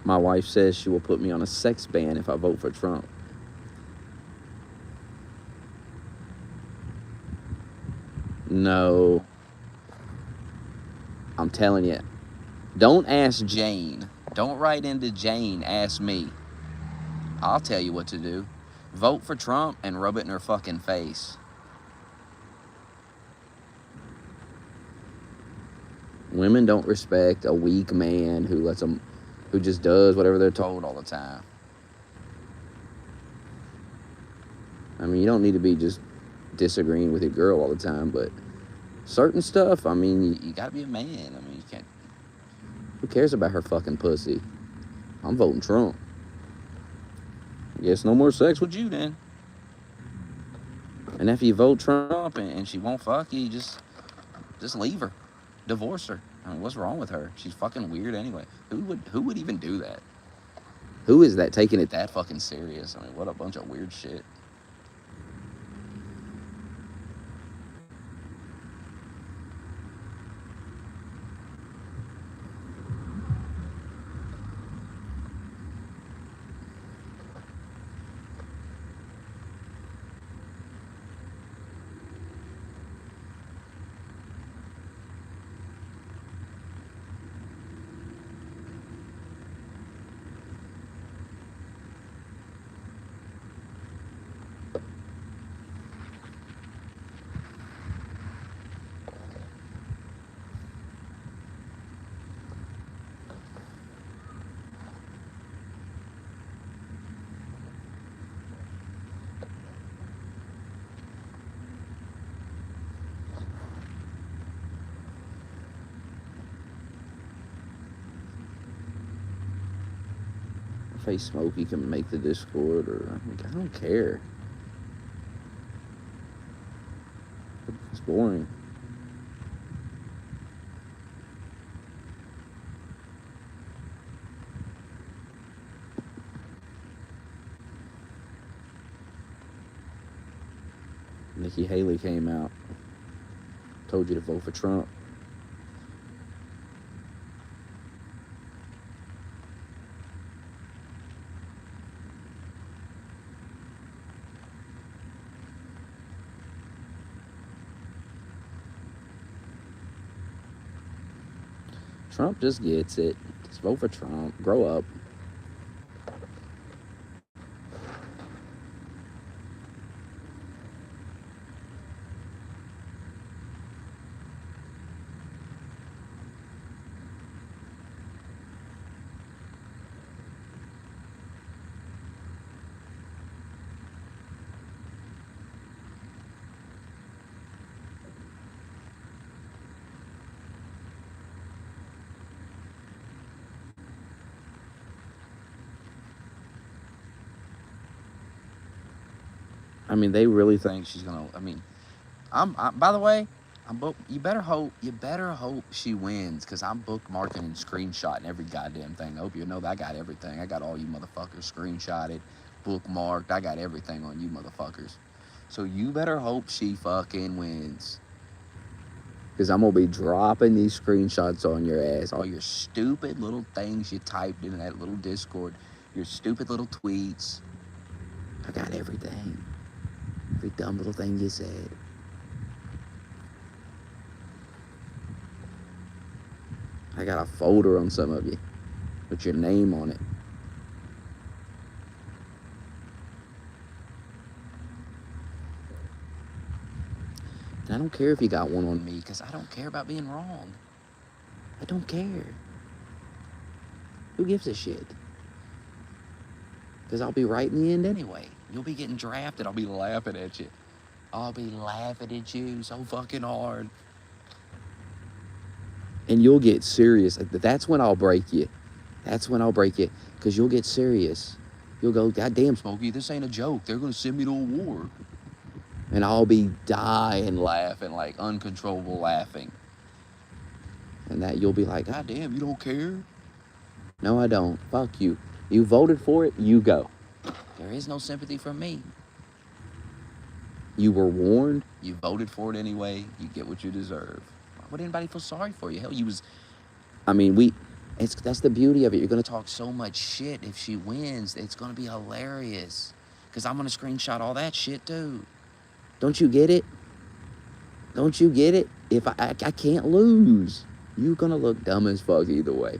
My wife says she will put me on a sex ban if I vote for Trump. No. I'm telling you. Don't ask Jane. Don't write into Jane. Ask me. I'll tell you what to do. Vote for Trump and rub it in her fucking face. Women don't respect a weak man who just does whatever they're told all the time. I mean, you don't need to be just disagreeing with your girl all the time, but certain stuff, I mean, you gotta be a man. I mean, you can't. Who cares about her fucking pussy? I'm voting Trump. Guess no more sex with you then. And if you vote Trump and she won't fuck you, just leave her. Divorce her. I mean, what's wrong with her? She's fucking weird anyway. Who would even do that? Who is that taking it that fucking serious? I mean, what a bunch of weird shit. Face Smokey can make the Discord, or I don't care. It's boring. Nikki Haley came out, told you to vote for Trump. Trump just gets it. Just vote for Trump. Grow up. I mean, they really think she's gonna. I mean, by the way, I'm book. You better hope she wins, cause I'm bookmarking and screenshotting every goddamn thing. I hope you know that I got everything. I got all you motherfuckers screenshotted, bookmarked. I got everything on you motherfuckers. So you better hope she fucking wins. Because I'm going to be dropping these screenshots on your ass. All your stupid little things you typed in that little Discord. Your stupid little tweets. I got everything. Every dumb little thing you said. I got a folder on some of you with your name on it. And I don't care if you got one on me, because I don't care about being wrong. I don't care. Who gives a shit? Because I'll be right in the end anyway. You'll be getting drafted. I'll be laughing at you. I'll be laughing at you so fucking hard. And you'll get serious. That's when I'll break you. That's when I'll break you. Because you'll get serious. You'll go, God damn, Smokey, this ain't a joke. They're going to send me to a war. And I'll be dying laughing, like uncontrollable laughing. And that you'll be like, God damn, you don't care? No, I don't. Fuck you. You voted for it, you go. There is no sympathy from me. You were warned, you voted for it anyway, you get what you deserve. Why would anybody feel sorry for you? Hell, that's the beauty of it. You're going to talk so much shit. If she wins, it's going to be hilarious. Because I'm going to screenshot all that shit too. Don't you get it? Don't you get it? If I can't lose. You're going to look dumb as fuck either way.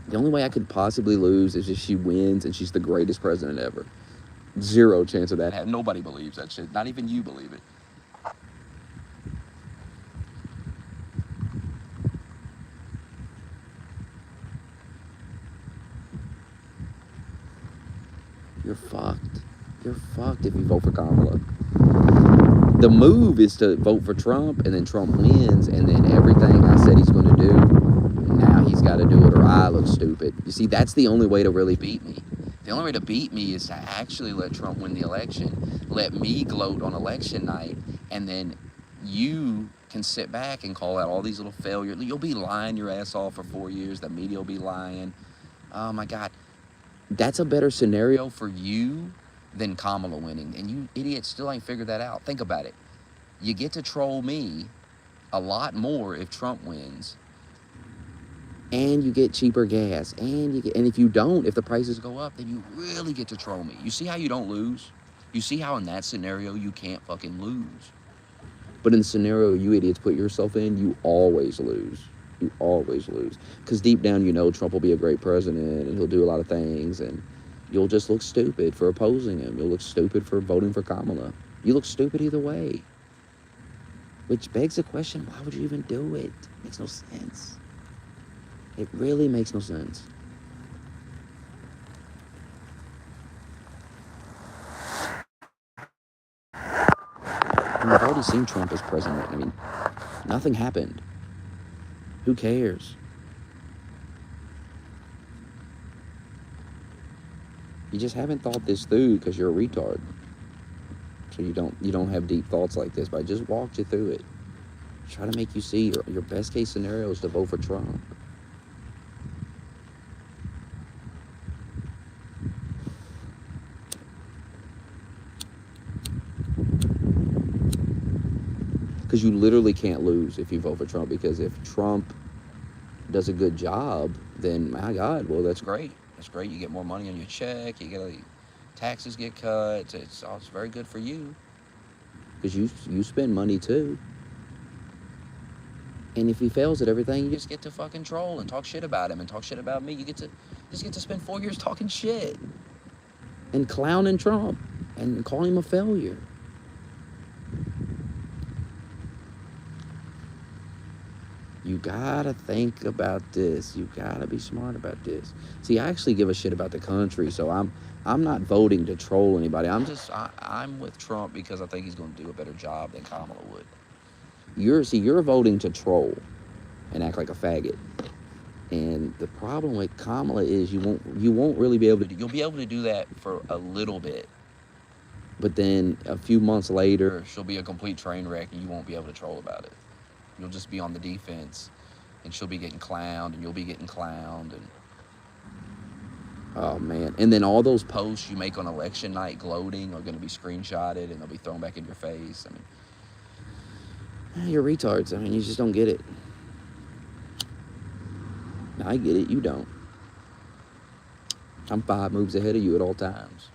The only way I could possibly lose is if she wins and she's the greatest president ever. Zero chance of that. Nobody believes that shit. Not even you believe it. You're fucked. You're fucked if you vote for Kamala. The move is to vote for Trump, and then Trump wins, and then everything I said he's going to do, now he's got to do it or I look stupid. You see, that's the only way to really beat me. The only way to beat me is to actually let Trump win the election, let me gloat on election night, and then you can sit back and call out all these little failures. You'll be lying your ass off for 4 years. The media will be lying. Oh, my God. That's a better scenario for you than Kamala winning. And you idiots still ain't figured that out. Think about it. You get to troll me a lot more if Trump wins. And you get cheaper gas. And if you don't, if the prices go up, then you really get to troll me. You see how you don't lose? You see how in that scenario you can't fucking lose? But in the scenario you idiots put yourself in, you always lose. You always lose. Because deep down you know Trump will be a great president and he'll do a lot of things, and you'll just look stupid for opposing him. You'll look stupid for voting for Kamala. You look stupid either way. Which begs the question, why would you even do it? It makes no sense. It really makes no sense. I mean, I've already seen Trump as president. I mean, nothing happened. Who cares? You just haven't thought this through because you're a retard. So you don't have deep thoughts like this, but I just walked you through it. Try to make you see your best case scenario is to vote for Trump. Because you literally can't lose if you vote for Trump, because if Trump does a good job, then my God, well, that's great. That's great. You get more money on your check. You get taxes get cut. It's very good for you, because you spend money too. And if he fails at everything, you just get to fucking troll and talk shit about him and talk shit about me. You just get to spend 4 years talking shit and clowning Trump and calling him a failure. You gotta think about this. You gotta be smart about this. See, I actually give a shit about the country, so I'm not voting to troll anybody. I'm with Trump because I think he's going to do a better job than Kamala would. You're voting to troll and act like a faggot. And the problem with Kamala is you won't really be able to. You'll be able to do that for a little bit, But then a few months later, she'll be a complete train wreck and you won't be able to troll about it. You'll just be on the defense and she'll be getting clowned and you'll be getting clowned. And oh, man. And then all those posts you make on election night gloating are going to be screenshotted and they'll be thrown back in your face. I mean, you're retards. I mean, you just don't get it. I get it. You don't. I'm 5 moves ahead of you at all times.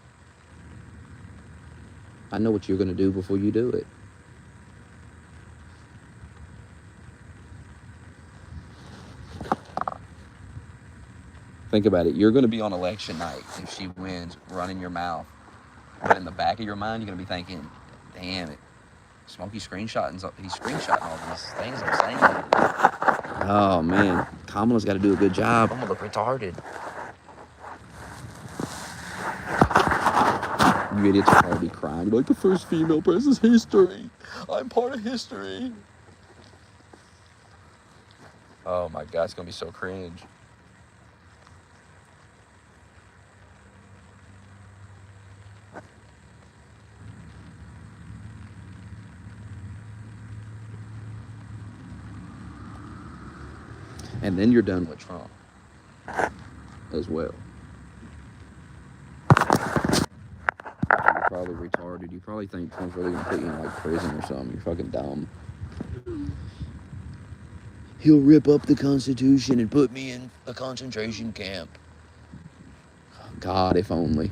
I know what you're going to do before you do it. Think about it. You're going to be on election night if she wins, running your mouth. But in the back of your mind, you're going to be thinking, damn it. Smokey's screenshotting all these things I'm saying. Oh, man. Kamala's got to do a good job. I'm going to look retarded. You idiots will probably be crying. You're like, the first female president's history. I'm part of history. Oh, my God. It's going to be so cringe. And then you're done with Trump as well. You're probably retarded. You probably think Trump's really gonna put you in like prison or something. You're fucking dumb. He'll rip up the Constitution and put me in a concentration camp. God, if only.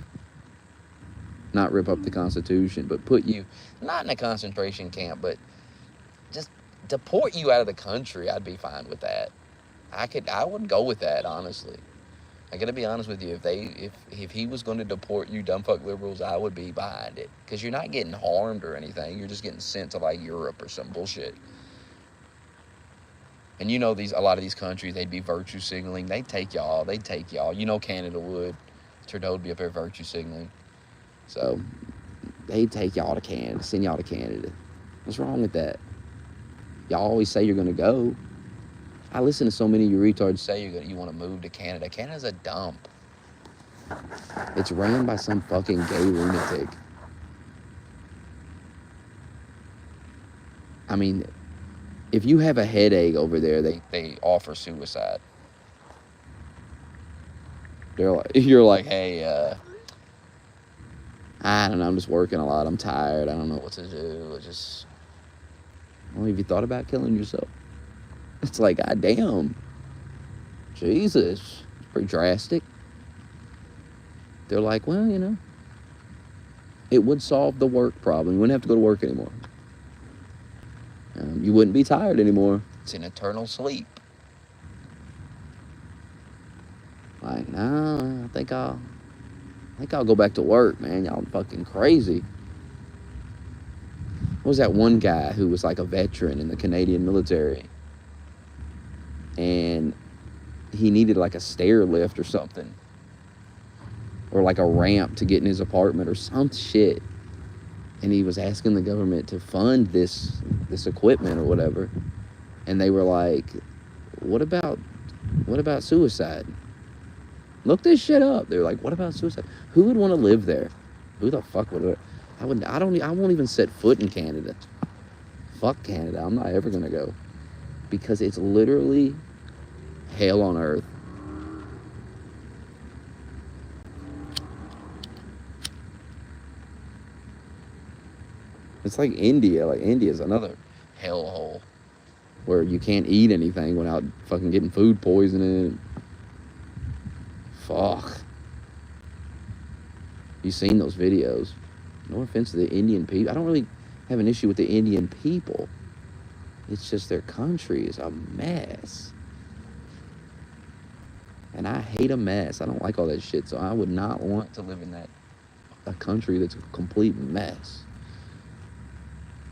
Not rip up the Constitution, but put you not in a concentration camp, but just deport you out of the country. I'd be fine with that. I would go with that, honestly. I gotta be honest with you. If he was going to deport you dumb fuck liberals, I would be behind it. Because you're not getting harmed or anything. You're just getting sent to like Europe or some bullshit. And you know a lot of these countries, they'd be virtue signaling. They'd take y'all. You know Canada would. Trudeau would be up there virtue signaling. So they'd take y'all to Canada, send y'all to Canada. What's wrong with that? Y'all always say you're gonna go. I listen to so many of you retards say you want to move to Canada. Canada's a dump. It's ran by some fucking gay lunatic. I mean, if you have a headache over there, they offer suicide. You're like, hey, I don't know, I'm just working a lot. I'm tired. I don't know what to do. Well, have you thought about killing yourself? It's like, God damn. Jesus. It's pretty drastic. They're like, well, you know, it would solve the work problem. You wouldn't have to go to work anymore. You wouldn't be tired anymore. It's an eternal sleep. Like, no, I think I'll go back to work, man. Y'all fucking crazy. What was that one guy who was like a veteran in the Canadian military? And he needed like a stair lift or something. Or like a ramp to get in his apartment or some shit. And he was asking the government to fund this equipment or whatever. And they were like, what about suicide? Look this shit up. They were like, what about suicide? Who would want to live there? Who the fuck would? I won't even set foot in Canada. Fuck Canada. I'm not ever gonna go. Because it's literally hell on earth. It's like India. Like India's another hellhole where you can't eat anything without fucking getting food poisoning. Fuck. You seen those videos? No offense to the Indian people. I don't really have an issue with the Indian people. It's just their country is a mess. And I hate a mess. I don't like all that shit. So I would not want to live in a country that's a complete mess.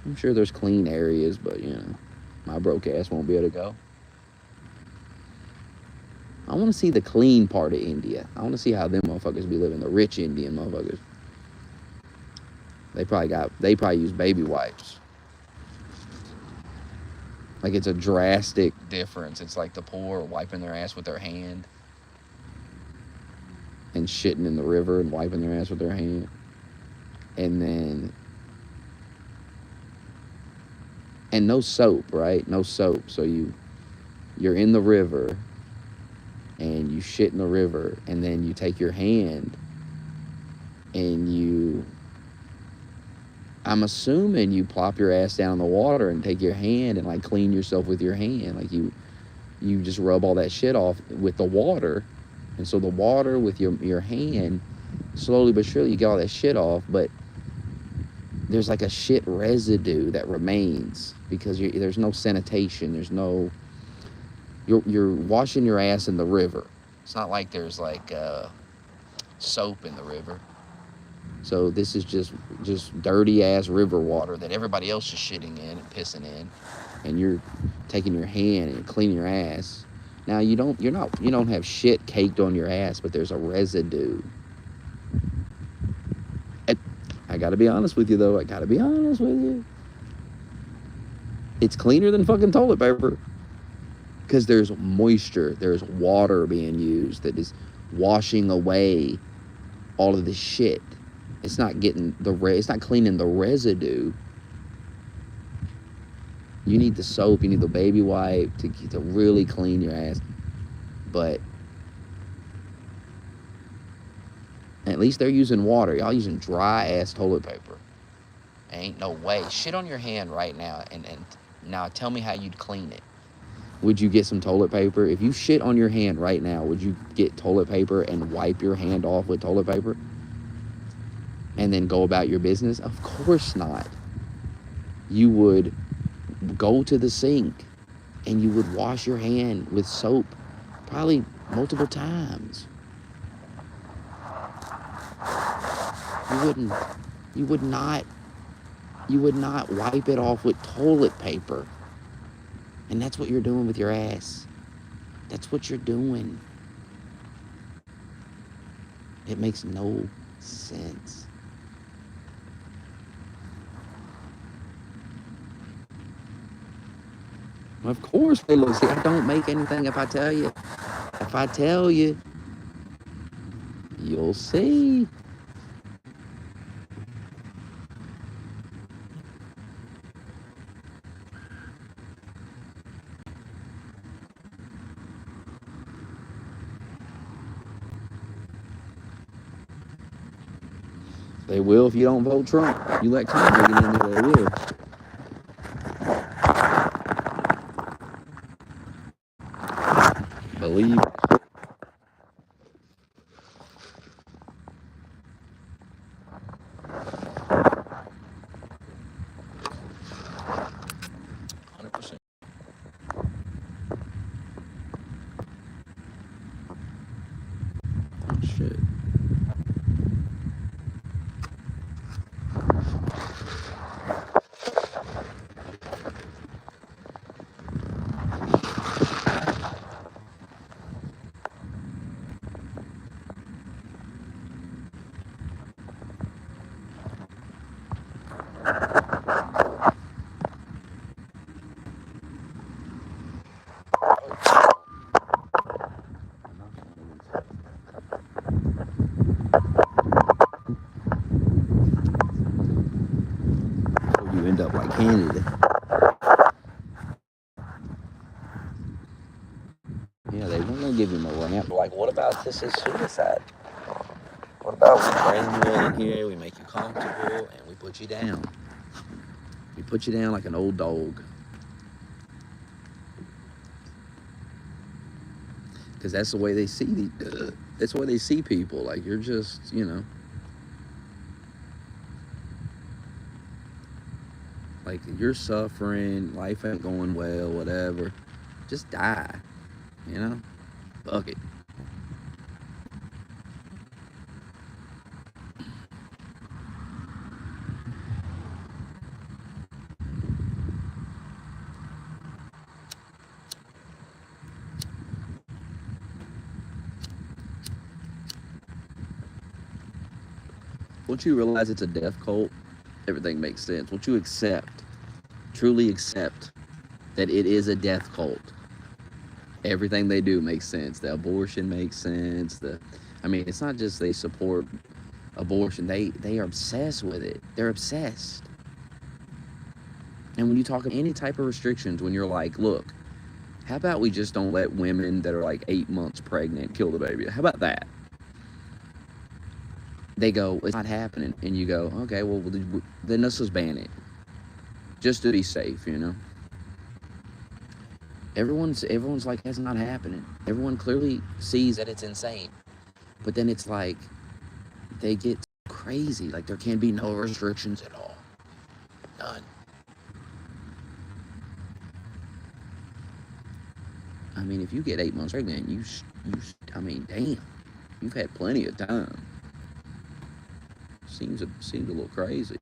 I'm sure there's clean areas, but, you know, my broke ass won't be able to go. I want to see the clean part of India. I want to see how them motherfuckers be living, the rich Indian motherfuckers. They probably use baby wipes. Like, it's a drastic difference. It's like the poor wiping their ass with their hand and shitting in the river and wiping their ass with their hand. and then and no soap, right? No soap. So you're in the river and you shit in the river, and then you take your hand and I'm assuming you plop your ass down in the water and take your hand and like clean yourself with your hand. Like you just rub all that shit off with the water. And so the water with your hand, slowly but surely you get all that shit off, but there's like a shit residue that remains because there's no sanitation. There's no, you're washing your ass in the river. It's not like there's like soap in the river. So this is just dirty ass river water that everybody else is shitting in and pissing in, and you're taking your hand and cleaning your ass. Now you don't have shit caked on your ass, but there's a residue. And I gotta be honest with you though. It's cleaner than fucking toilet paper because there's moisture, there's water being used that is washing away all of this shit. It's not getting it's not cleaning the residue. You need the soap, you need the baby wipe to really clean your ass. But at least they're using water. Y'all using dry ass toilet paper. Ain't no way. Shit on your hand right now and now tell me how you'd clean it. Would you get some toilet paper? If you shit on your hand right now, would you get toilet paper and wipe your hand off with toilet paper? And then go about your business? Of course not. You would go to the sink and you would wash your hand with soap probably multiple times. You would not wipe it off with toilet paper. And that's what you're doing with your ass. That's what you're doing. It makes no sense. Of course they look. See, I don't make anything if I tell you. If I tell you, you'll see. They will if you don't vote Trump. You let Congress get in there, they will. Believe. Oh shit. You end up like Canada. Yeah, they weren't gonna give him a ramp. Like, what about this is suicide? What about we bring you in here, we make you comfortable, and we put you down. We put you down like an old dog. Because that's the way they see that's the way they see people. Like, you're just, like, you're suffering, life ain't going well, whatever. Just die, Fuck it. Once you realize it's a death cult, everything makes sense. Once you truly accept that it is a death cult, everything they do makes sense. The abortion makes sense. It's not just they support abortion. They are obsessed with it. They're obsessed. And when you talk about any type of restrictions, when you're like, look, how about we just don't let women that are like 8 months pregnant kill the baby? How about that? They go, it's not happening. And you go, okay, well, then let's just ban it. Just to be safe, you know? Everyone's like, that's not happening. Everyone clearly sees that it's insane. But then it's like, they get crazy. Like, there can be no restrictions at all. None. I mean, if you get 8 months pregnant, I mean, damn, you've had plenty of time. Seems a little crazy.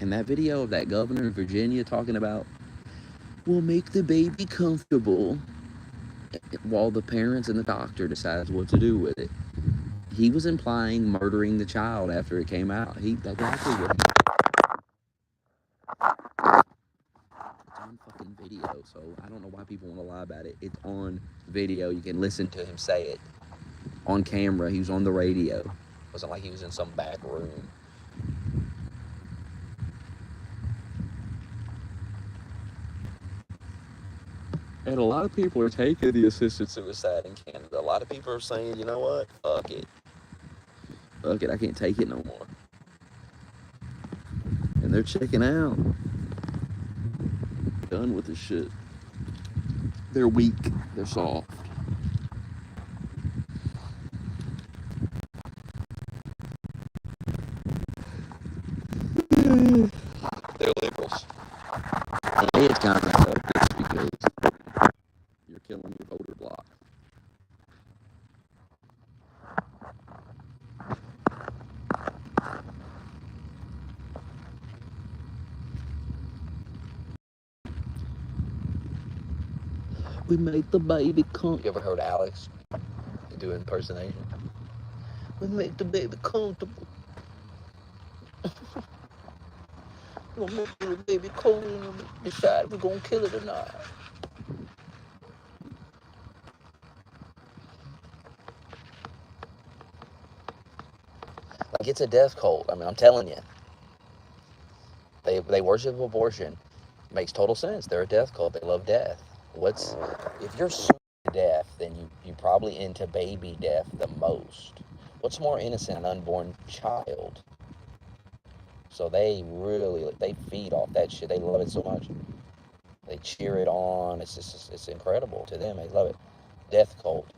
And that video of that governor in Virginia talking about, we'll make the baby comfortable while the parents and the doctor decides what to do with it. He was implying murdering the child after it came out. That's exactly what he... It's on fucking video, so I don't know why people want to lie about it. It's on video. You can listen to him say it. On camera, he was on the radio. It wasn't like he was in some back room. And a lot of people are taking the assisted suicide in Canada. A lot of people are saying, you know what? Fuck it. Fuck it, I can't take it no more. And they're checking out. Done with this shit. They're weak. They're soft. They're liberals. And it's kind of selfish because you're killing your voter bloc. We make the baby come. You ever heard Alex do impersonation? We make the baby comfortable. We'll make the baby cold and decide if we're gonna kill it or not. Like, it's a death cult. I mean, I'm telling you. They worship abortion. Makes total sense. They're a death cult. They love death. If you're super deaf, then you probably into baby death the most. What's more innocent, an unborn child? So they feed off that shit. They love it so much. They cheer it on. It's incredible to them. They love it. Death cult.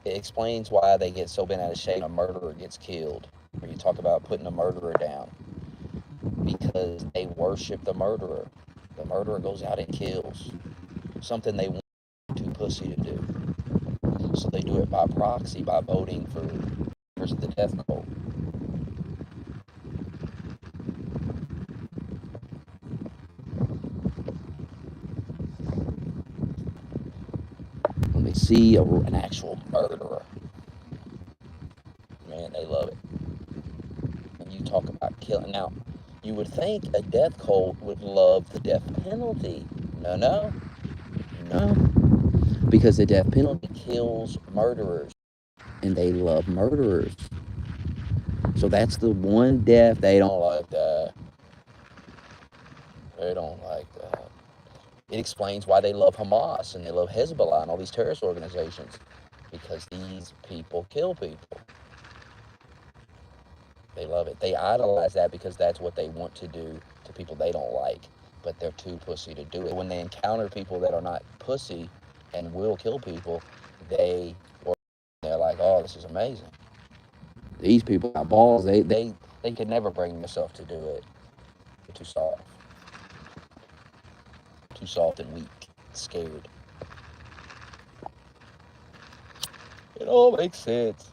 It explains why they get so bent out of shape. A murderer gets killed. Or you talk about putting a murderer down. Because they worship the murderer. The murderer goes out and kills. Something they want too pussy to do. So they do it by proxy, by voting for members of the death cult. When they see an actual murderer, man, they love it. And you talk about killing. Now, you would think a death cult would love the death penalty. No. Because the death penalty kills murderers. And they love murderers. So that's the one death they don't like that. They don't like that. It explains why they love Hamas and they love Hezbollah and all these terrorist organizations. Because these people kill people. They love it. They idolize that because that's what they want to do to people they don't like. But they're too pussy to do it. When they encounter people that are not pussy and will kill people, they're like, oh, this is amazing. These people got balls. They could never bring themselves to do it. They're too soft. Too soft and weak. Scared. It all makes sense.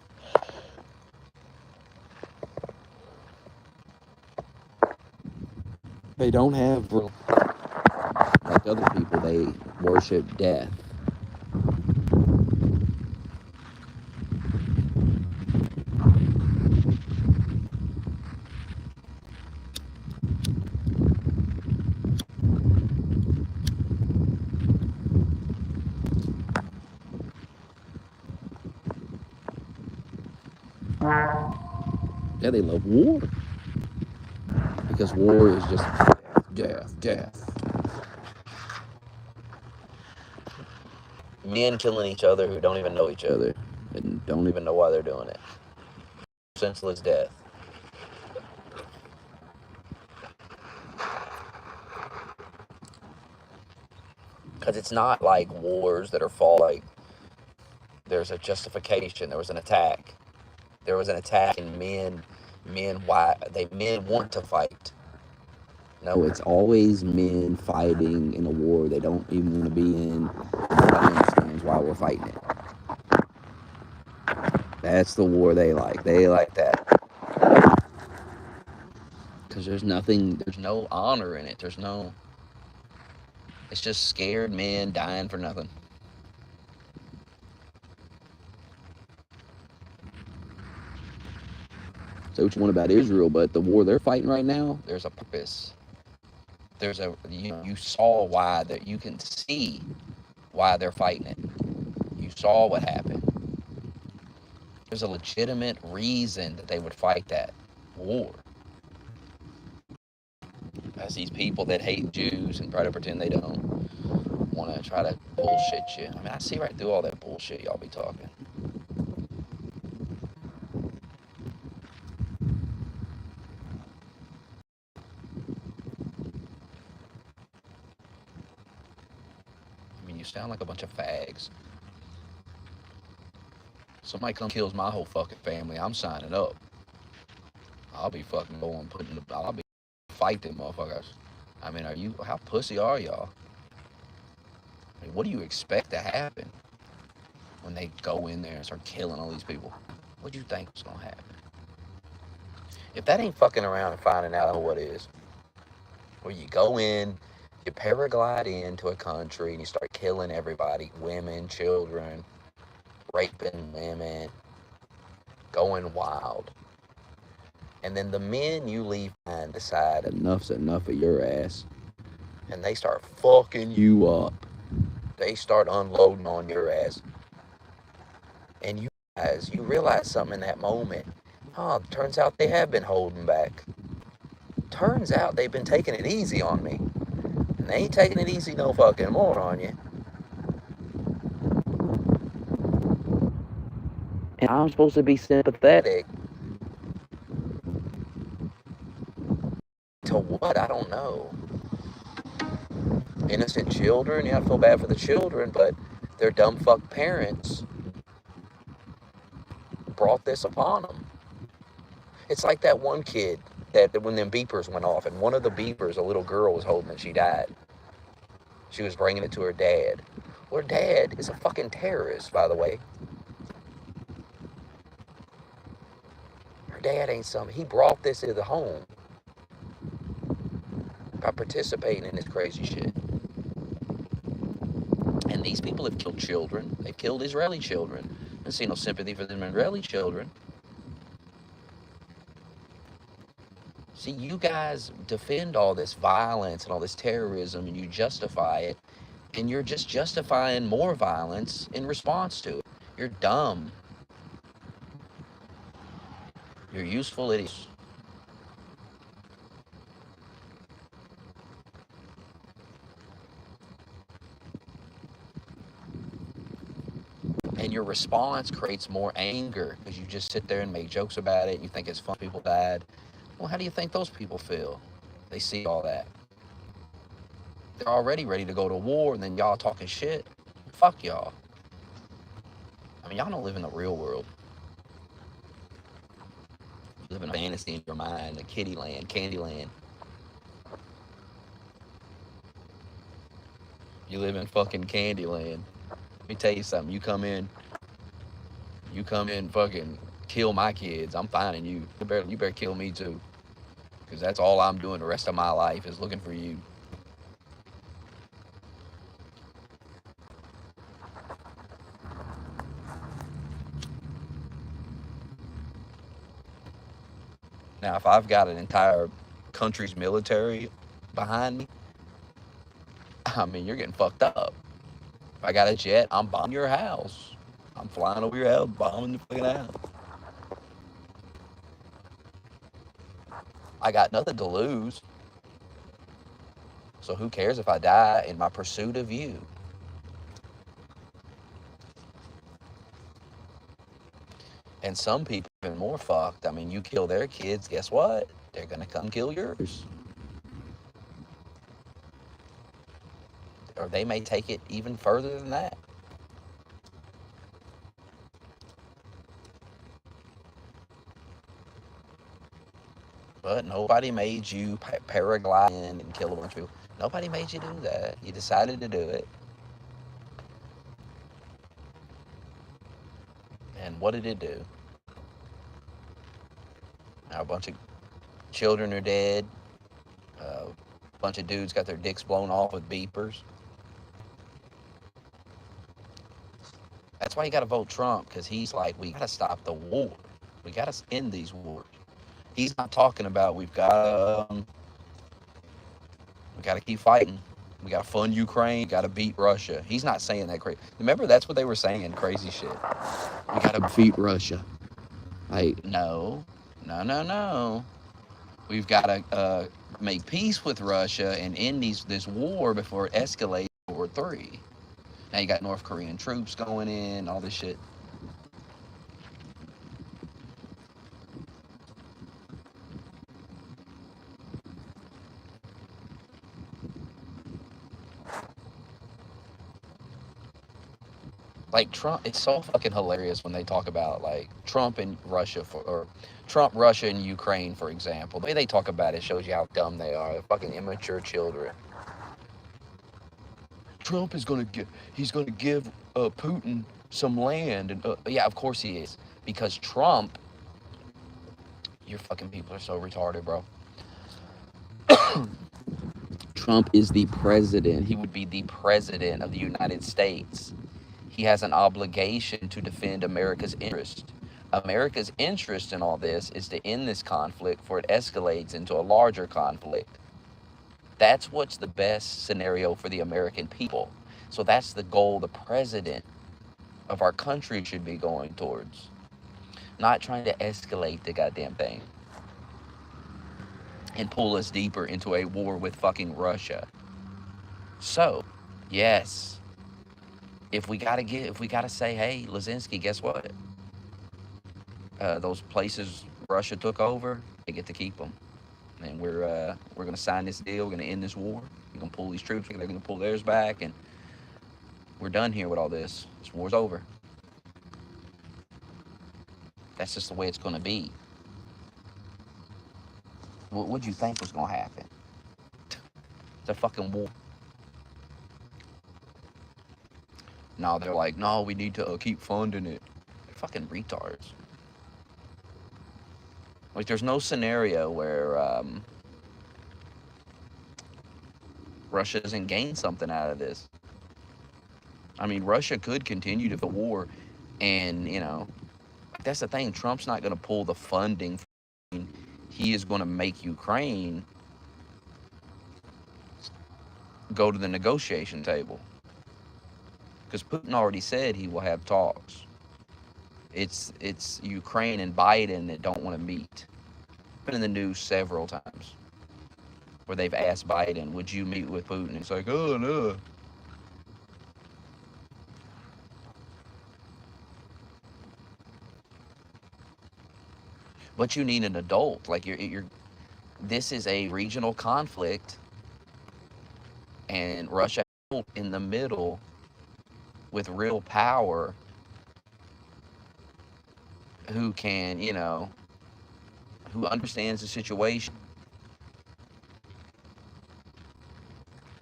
They don't have, like other people, they worship death. Yeah, they love war. Because war is just death. Men killing each other who don't even know each other and don't even know why they're doing it. Senseless death. Because it's not like wars that are fought like there's a justification. There was an attack. There was an attack, and men want to fight. No, it's always men fighting in a war they don't even want to be in. Nobody understands why we're fighting it. That's the war they like. They like that. Because there's no honor in it. It's just scared men dying for nothing. Say what you want about Israel, but the war they're fighting right now, there's a purpose. You saw why, that you can see why they're fighting it. You saw what happened. There's a legitimate reason that they would fight that war. As these people that hate Jews and try to pretend they don't want to try to bullshit you. I mean, I see right through all that bullshit y'all be talking. I mean, you sound like a bunch of fags. Somebody come kills my whole fucking family, I'm signing up. I'll be fucking going, I'll be fight them motherfuckers. I mean, how pussy are y'all? I mean, what do you expect to happen when they go in there and start killing all these people? What do you think is gonna happen? If that ain't fucking around and finding out what is, where you go in, you paraglide into a country and you start killing everybody, women, children, raping women, going wild. And then the men you leave behind decide enough's enough of your ass. And they start fucking you up. They start unloading on your ass. And you realize something in that moment. Oh, turns out they have been holding back. Turns out they've been taking it easy on me. And they ain't taking it easy no fucking more on you. And I'm supposed to be sympathetic to what? I don't know. Innocent children, yeah, I feel bad for the children, but their dumb fuck parents brought this upon them. It's like that one kid that when them beepers went off, and one of the beepers, a little girl was holding, and she died. She was bringing it to her dad. Well, her dad is a fucking terrorist, by the way. Her dad ain't something. He brought this into the home by participating in this crazy shit. And these people have killed children. They've killed Israeli children. I see no sympathy for them Israeli children. See, you guys defend all this violence and all this terrorism, and you justify it, and you're just justifying more violence in response to it. You're dumb. You're useful idiots. And your response creates more anger because you just sit there and make jokes about it, and you think it's fun people died. Well, how do you think those people feel? They see all that. They're already ready to go to war, and then y'all talking shit. Fuck y'all. I mean, y'all don't live in the real world. You live in a fantasy in your mind, a kitty land, candy land. You live in fucking candy land. Let me tell you something. You come in, fucking kill my kids. I'm finding you. You better kill me too. Because that's all I'm doing the rest of my life is looking for you. Now, if I've got an entire country's military behind me, I mean, you're getting fucked up. If I got a jet, I'm bombing your house. I'm flying over your house, bombing the fucking house. I got nothing to lose. So who cares if I die in my pursuit of you? And some people are even more fucked. I mean, you kill their kids, guess what? They're gonna come kill yours. Or they may take it even further than that. But nobody made you paraglide in and kill a bunch of people. Nobody made you do that. You decided to do it. And what did it do? Now a bunch of children are dead. A bunch of dudes got their dicks blown off with beepers. That's why you got to vote Trump, because he's like, we got to stop the war. We got to end these wars. He's not talking about we got to keep fighting. We got to fund Ukraine. We got to beat Russia. He's not saying that crazy. Remember, that's what they were saying, crazy shit. We got to defeat Russia. Like, no. We've got to make peace with Russia and end this war before it escalates to World War III. Now you got North Korean troops going in, all this shit. Like Trump, it's so fucking hilarious when they talk about like Trump and Russia or Trump, Russia, and Ukraine, for example. The way they talk about it shows you how dumb they are. They're fucking immature children. Trump is he's gonna give Putin some land, and yeah, of course he is, because Trump, your fucking people are so retarded, bro. Trump is the president. He would be the president of the United States. He has an obligation to defend America's interest. America's interest in all this is to end this conflict before it escalates into a larger conflict. That's what's the best scenario for the American people. So that's the goal the president of our country should be going towards. Not trying to escalate the goddamn thing and pull us deeper into a war with fucking Russia. So, yes, if we gotta say, hey, Lazinski, guess what? Those places Russia took over, they get to keep them. And we're gonna sign this deal. We're gonna end this war. We're gonna pull these troops. They're gonna pull theirs back, and we're done here with all this. This war's over. That's just the way it's gonna be. What'd you think was gonna happen? It's a fucking war. No, they're like, no, we need to keep funding it. They're fucking retards. Like, there's no scenario where Russia doesn't gain something out of this. I mean, Russia could continue to the war, and, you know, that's the thing. Trump's not going to pull the funding. He is going to make Ukraine go to the negotiation table. Because Putin already said he will have talks. It's Ukraine and Biden that don't want to meet. Been in the news several times where they've asked Biden, would you meet with Putin? It's like, oh, no. But you need an adult. Like, this is a regional conflict, and Russia in the middle with real power who can, you know, who understands the situation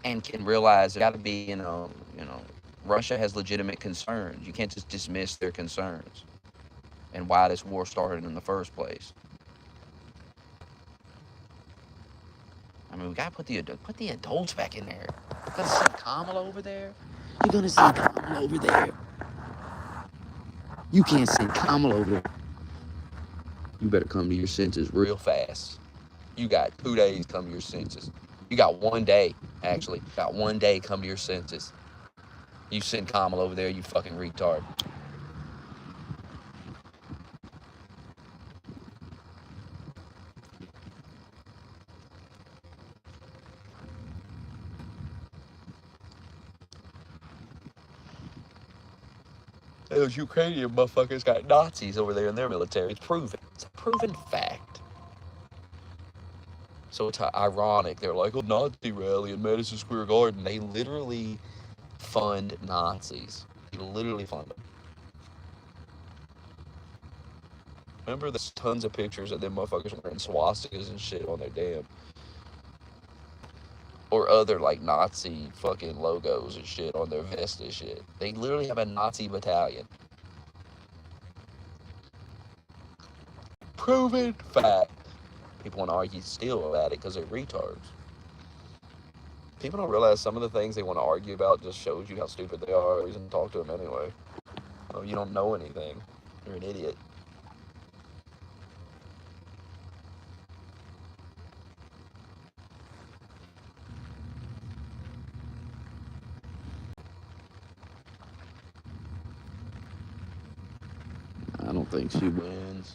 and can realize there got to be, you know, Russia has legitimate concerns. You can't just dismiss their concerns and why this war started in the first place. I mean, we gotta put the adults back in there. You're gonna send Kamala over there. You're gonna send Kamala over there. You can't send Kamala over there. You better come to your senses real fast. You got 2 days to come to your senses. You got 1 day, actually. You got 1 day come to your senses. You send Kamala over there, you fucking retard. Those Ukrainian motherfuckers got Nazis over there in their military. It's proven. It's a proven fact. So it's ironic. They're like, oh, Nazi rally in Madison Square Garden. They literally fund Nazis. They literally fund them. Remember, there's tons of pictures of them motherfuckers wearing swastikas and shit on their damn, or other like Nazi fucking logos and shit on their vest and shit. They literally have a Nazi battalion. Proven fact. People want to argue still about it because they're retards. People don't realize some of the things they want to argue about just shows you how stupid they are. Reason to talk to them anyway. Oh, you don't know anything. You're an idiot. I don't think she wins.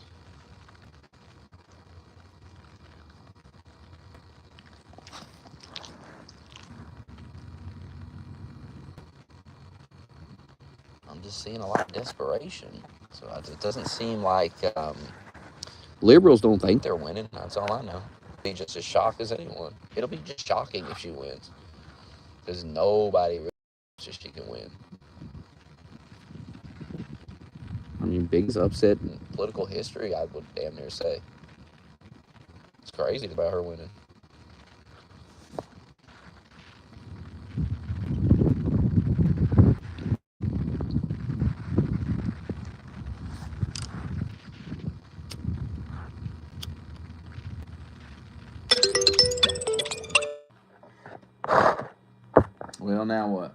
I'm just seeing a lot of desperation. So it doesn't seem like liberals don't think they're winning. That's all I know. Be just as shocked as anyone. It'll be just shocking if she wins, because nobody really thinks she can win. I mean, biggest upset in political history, I would damn near say. It's crazy about her winning. Well, now what?